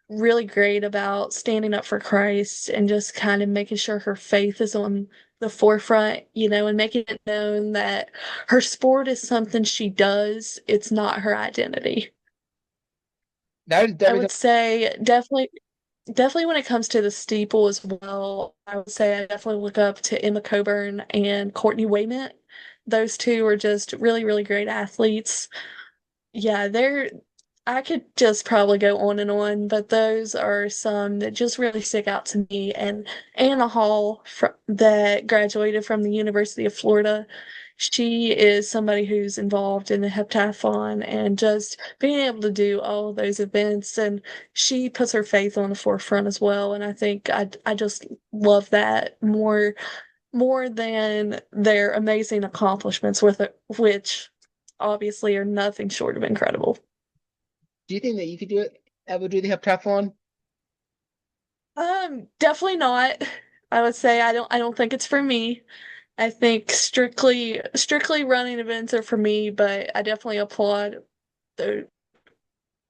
really great about standing up for Christ and just kind of making sure her faith is on the forefront, and making it known that her sport is something she does, it's not her identity. That is I definitely would say definitely when it comes to the steeple as well, I would say I definitely look up to Emma Coburn and Courtney Wayment. Those two are just really, really great athletes. Yeah, I could just probably go on and on, but those are some that just really stick out to me. And Anna Hall that graduated from the University of Florida, she is somebody who's involved in the heptathlon and just being able to do all of those events. And she puts her faith on the forefront as well. And I think I just love that more than their amazing accomplishments with it, which obviously are nothing short of incredible. do you think that you could do it? Ever do the heptathlon? Definitely not. I would say I don't think it's for me. I think strictly running events are for me, but I definitely applaud the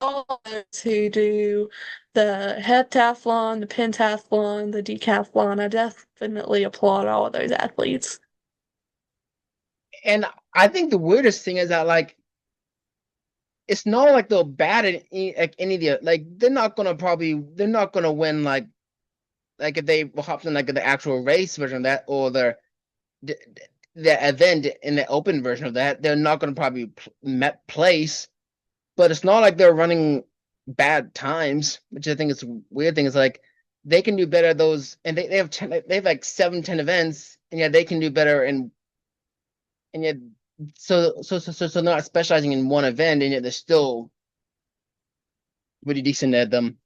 all those who do the heptathlon, the pentathlon, the decathlon. I definitely applaud all of those athletes. And I think the weirdest thing is that like it's not like they're bad at like any of the like they're not gonna win like if they hopped in like the actual race version of that or the, the event in the open version of that they're not gonna probably met place, but it's not like they're running bad times, which I think is a weird thing. Is like they can do better at those, and they have they have like 7, 10 events, and yet they can do better, and yet so not specializing in one event, and yet they're still pretty decent at them.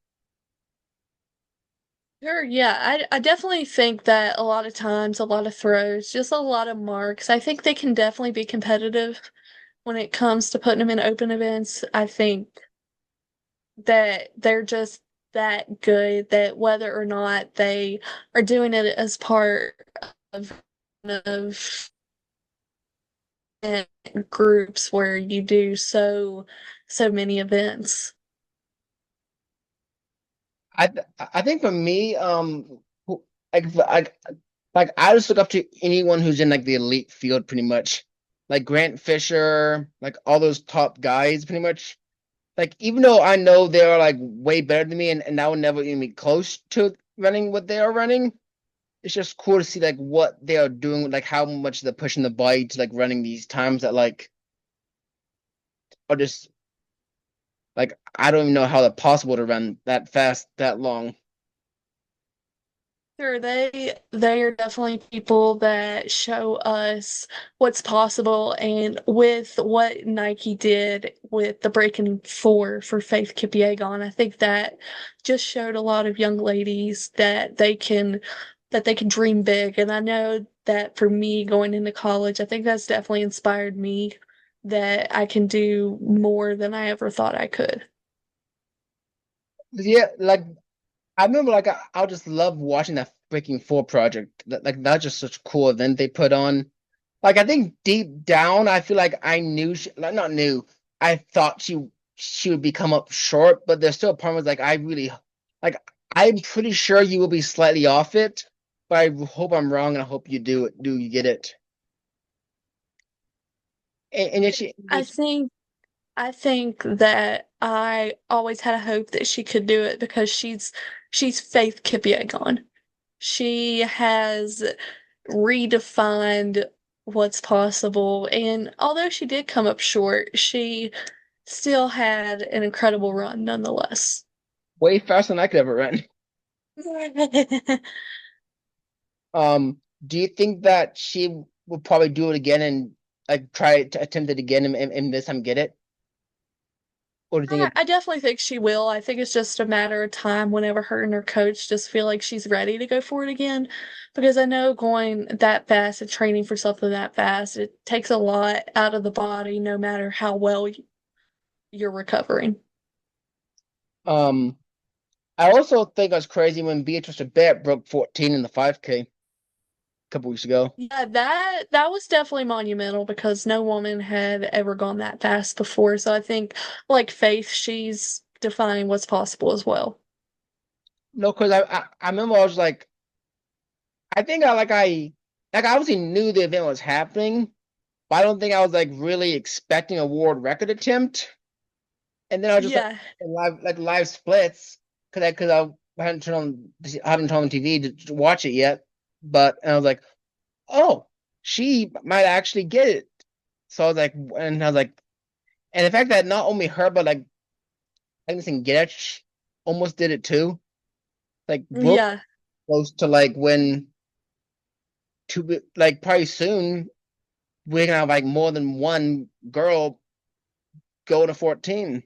Sure, yeah. I definitely think that a lot of times, a lot of throws, just a lot of marks, I think they can definitely be competitive when it comes to putting them in open events. I think that they're just that good that whether or not they are doing it as part of of groups where you do so many events. I think for me, like like I just look up to anyone who's in like the elite field, pretty much, like Grant Fisher, like all those top guys, pretty much. Like even though I know they're like way better than me, and I would never even be close to running what they are running, it's just cool to see like what they are doing, like how much they're pushing the bike to like running these times that like or just like I don't even know how it's possible to run that fast that long. Sure, they are definitely people that show us what's possible, and with what Nike did with the Breaking Four for Faith Kipyegon, I think that just showed a lot of young ladies that they can dream big. And I know that for me going into college, I think that's definitely inspired me that I can do more than I ever thought I could. Yeah, like I remember like I just love watching that Breaking Four project. Like that's just such a cool event they put on. Like I think deep down, I feel like I knew like not knew. I thought she would become up short, but there's still a part where like I really like I'm pretty sure you will be slightly off it, but I hope I'm wrong and I hope you do it. Do you get it? And if she, I think I think that I always had a hope that she could do it because she's Faith Kipyegon. She has redefined what's possible, and although she did come up short, she still had an incredible run nonetheless. way faster than I could ever run. Do you think that she will probably do it again and like try to attempt it again and this time get it? Or do you think I definitely think she will. I think it's just a matter of time whenever her and her coach just feel like she's ready to go for it again. Because I know going that fast and training for something that fast, it takes a lot out of the body, no matter how well you're recovering. I also think it was crazy when Beatrice Abet broke 14 in the 5K a couple weeks ago. Yeah, that was definitely monumental because no woman had ever gone that fast before. So I think, like Faith, she's defining what's possible as well. No, because I remember I was like I think I obviously knew the event was happening, but I don't think I was like really expecting a world record attempt. And then I was just like Yeah, live splits I hadn't turned on TV to watch it yet. But and I was like, oh, she might actually get it. So I was like, and the fact that not only her but like Agnes and Getch almost did it too. Like we're yeah, close to like when to be like probably soon we're gonna have like more than one girl go to 14.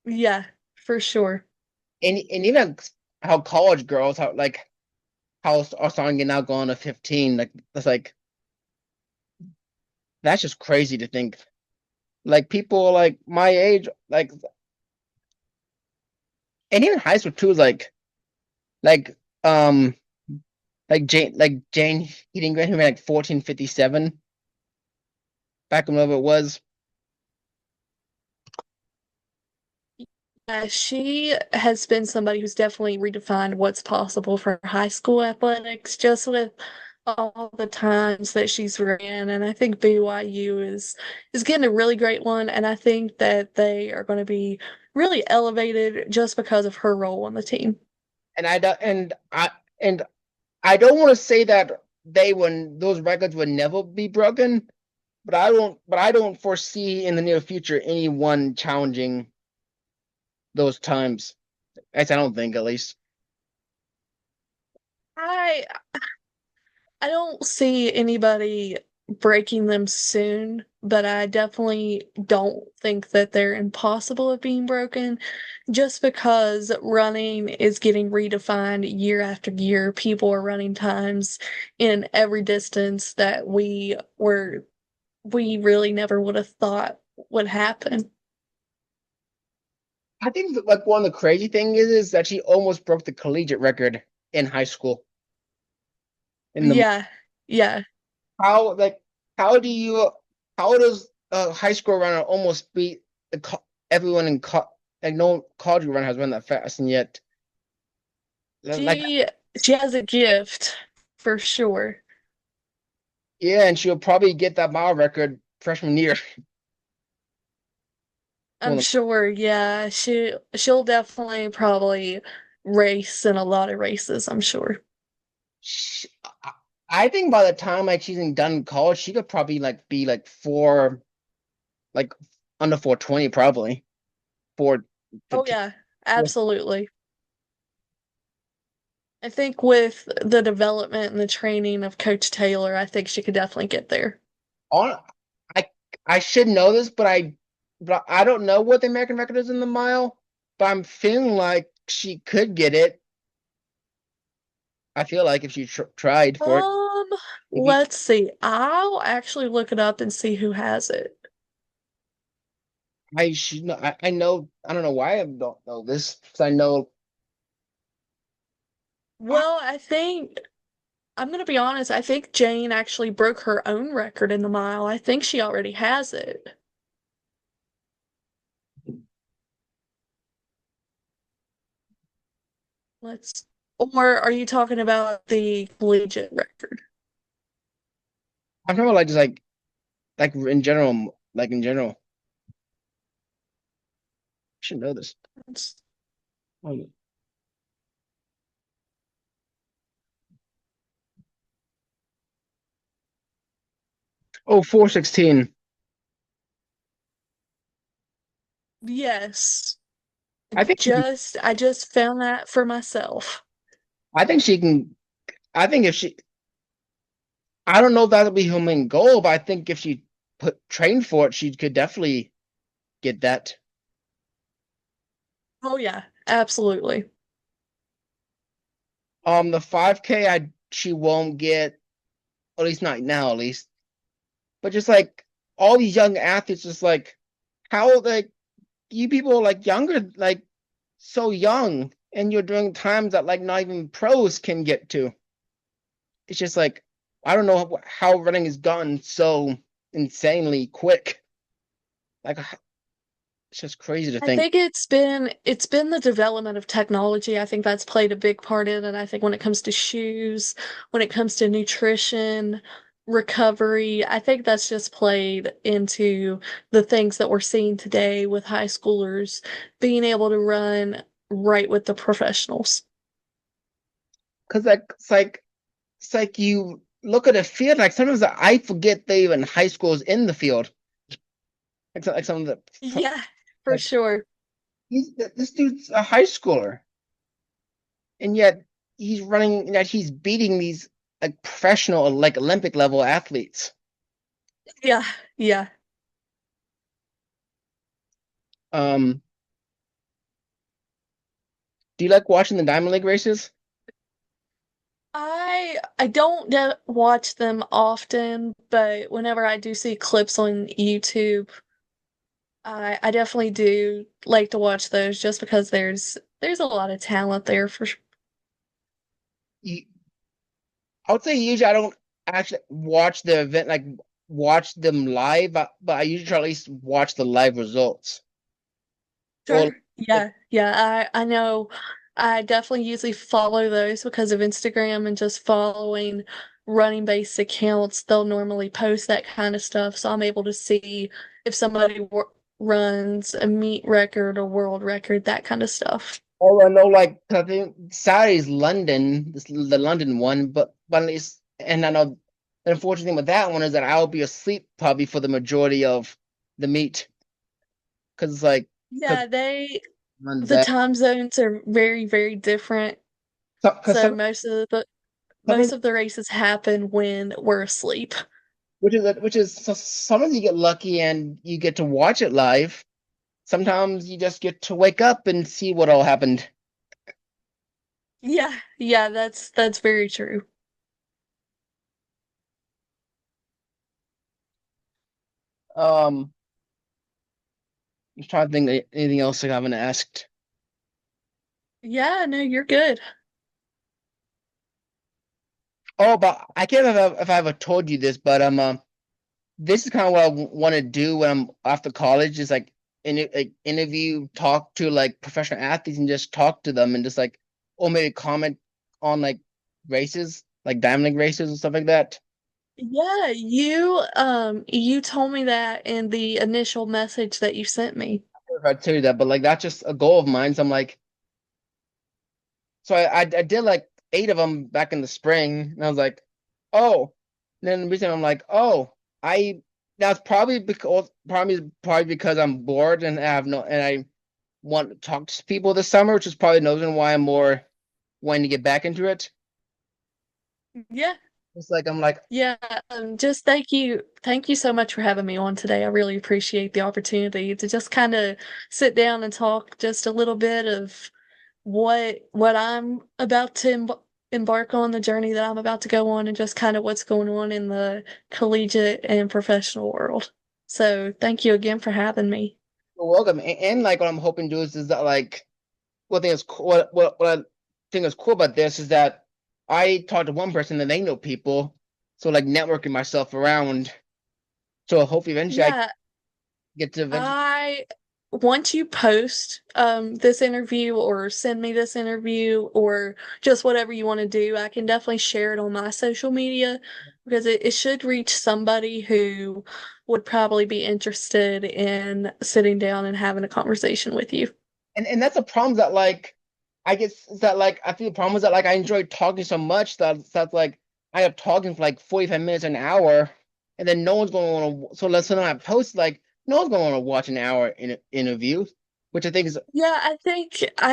yeah, for sure. And even how college girls how are starting to now going to 15. Like that's just crazy to think. Like people like my age, and even high school too, is like um Jane Heating Grant who ran like 14:57 back whenever it was. She has been somebody who's definitely redefined what's possible for high school athletics, just with all the times that she's ran. And I think BYU is getting a really great one, and I think that they are going to be really elevated just because of her role on the team. And I don't and I don't want to say that those records would never be broken, but I don't foresee in the near future anyone challenging those times. At least I don't think at least. I I don't see anybody breaking them soon, but I definitely don't think that they're impossible of being broken just because running is getting redefined year after year. People are running times in every distance that we really never would have thought would happen. I think that, like one of the crazy things is that she almost broke the collegiate record in high school. In the Yeah. Yeah. how like how do you how does a high school runner almost beat everyone in like no college runner has run that fast and yet like She she has a gift for sure. yeah, and she'll probably get that mile record freshman year. I'm Well, sure, yeah. She'll definitely probably race in a lot of races, I'm sure. she, I think by the time like she's done college, she could probably like be like four, like under 420 probably. Four, for Oh two, yeah, absolutely. I think with the development and the training of Coach Taylor, I think she could definitely get there. on I I should know this, but I don't know what the American record is in the mile, but I'm feeling like she could get it. I feel like if she tried for it. Um, If you, let's see. I'll actually look it up and see who has it. I should know. I know. I don't know why I don't know this because I know. Well, I think I'm gonna be honest, I think Jane actually broke her own record in the mile. I think she already has it. Let's, or are you talking about the collegiate record? I'm talking about like just like in general, like in general. I should know this. Let's- Oh, 416. Yes. I think she can. I just found that for myself. I think she can. I think if she, I don't know if that'll be her main goal, but I think if she trained for it, she could definitely get that. Oh yeah, absolutely. The 5K, I she won't get, at least not now, at least. But just like all these young athletes, just like how like you people like younger, like so young, and you're doing times that like not even pros can get to. It's just like I don't know how running has gotten so insanely quick. Like it's just crazy to I think. think it's been the development of technology. I think that's played a big part in it. I think when it comes to shoes, when it comes to nutrition, recovery, I think that's just played into the things that we're seeing today with high schoolers being able to run right with the professionals. Cause like it's like you look at a field, like sometimes I forget they even high schools in the field. Like some of the Yeah, for like sure. this dude's a high schooler, and yet he's running, yet he's beating these like professional, like Olympic level athletes. Yeah, yeah. Um, do you like watching the Diamond League races? I don't watch them often, but whenever I do see clips on YouTube, I definitely do like to watch those just because there's a lot of talent there for sure. You, I would say usually I don't actually watch the event, like watch them live, but I usually try to at least watch the live results. Or Sure. Yeah, yeah. I know I definitely usually follow those because of Instagram and just following running based accounts. They'll normally post that kind of stuff, so I'm able to see if somebody runs a meet record or world record, that kind of stuff. all I know, like I think Saturday's London, the London one, but at least, and I know the unfortunate thing with that one is that I'll be asleep probably for the majority of the meet because it's like because Yeah, they runs the that time zones are very, very different. because So some most sometimes of the races happen when we're asleep. which is so sometimes you get lucky and you get to watch it live. Sometimes you just get to wake up and see what all happened. Yeah, yeah, that's very true. Um, I'm trying to think of anything else I haven't asked. Yeah, no, you're good. Oh, but I can't remember if I ever told you this, but this is kind of what I want to do when I'm after college is like interview, talk to like professional athletes and just talk to them and just like or maybe comment on like races, like Diamond League races and stuff like that. Yeah, you told me that in the initial message that you sent me. If I tell you that, but like that's just a goal of mine. So I'm like, so I did like 8 of them back in the spring, and I was like, oh. And then the reason I'm like, oh, I That's probably because I'm bored and I have no and I want to talk to people this summer, which is probably the reason why I'm more wanting to get back into it. Yeah, It's like I'm like, yeah. Just thank you so much for having me on today. I really appreciate the opportunity to just kind of sit down and talk just a little bit of what I'm about to embark on, the journey that I'm about to go on, and just kind of what's going on in the collegiate and professional world. So thank you again for having me. you're welcome. And like what I'm hoping to do is that like one thing is cool, what I think is cool about this is that I talk to one person and they know people, so like networking myself around. So hopefully eventually I Yeah, get to eventually. I once you post this interview or send me this interview or just whatever you want to do, I can definitely share it on my social media because it should reach somebody who would probably be interested in sitting down and having a conversation with you. And that's a problem that like I guess is that like I think the problem is that like I enjoy talking so much that's like I have talking for like 45 minutes an hour and then no one's going to want to so let's say I post like no one's going to want to watch an hour in a interview, which I think is Yeah, I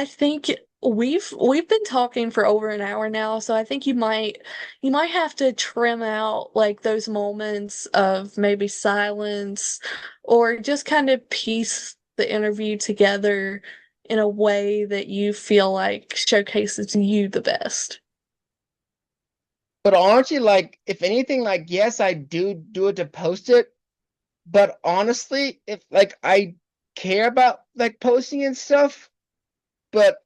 think we've been talking for over an hour now, so I think you might have to trim out like those moments of maybe silence or just kind of piece the interview together in a way that you feel like showcases you the best. but honestly like if anything like yes I do it to post it, but honestly if like I care about like posting and stuff, but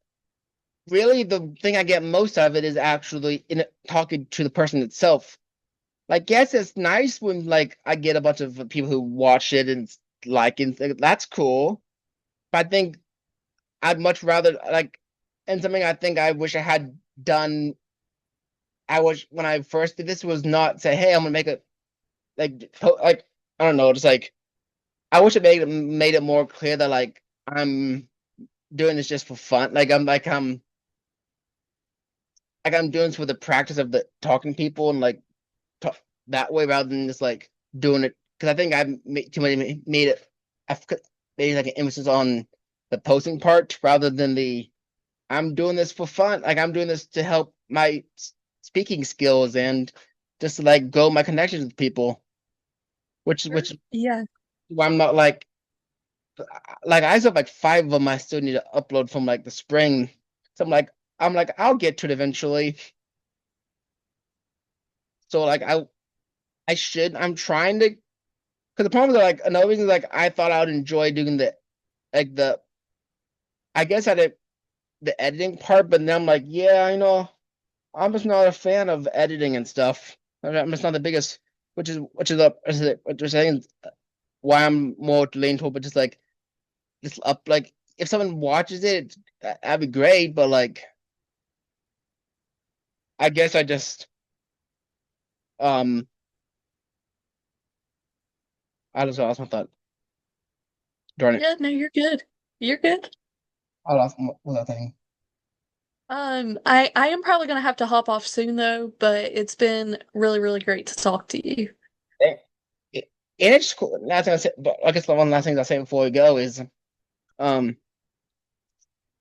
really the thing I get most of it is actually in talking to the person itself. Like, yes, it's nice when like I get a bunch of people who watch it and like and that's cool. But I think I'd much rather like, and something I think I wish I had done. I wish when I first did this was not say, hey, I'm gonna make it like I don't know, just like I wish it made it more clear that like I'm doing this just for fun. Like I'm doing this for the practice of the talking to people and like talk that way rather than just like doing it because I think I made too many made it. I've made like an emphasis on the posting part rather than the I'm doing this for fun. Like I'm doing this to help my speaking skills and just to like grow my connections with people. Which Yeah. why I'm not like I still have like five of them I still need to upload from like the spring. So I'm like I'll get to it eventually. So like I should I'm trying to because the problem is like another reason is like I thought I would enjoy doing the like the I guess I did the editing part, but then I'm like, yeah, I know I'm just not a fan of editing and stuff. I'm just not the biggest, which is I think why I'm more leaning toward, but just up like if someone watches it, that'd be great. But like I guess I just um I just lost my thought. Darn it, Yeah, no, you're good. You're good. I lost what was that thing. I am probably gonna have to hop off soon though, but it's been really, really great to talk to you. And and it's cool. Last thing I said, but I guess the one last thing I'll say before we go is um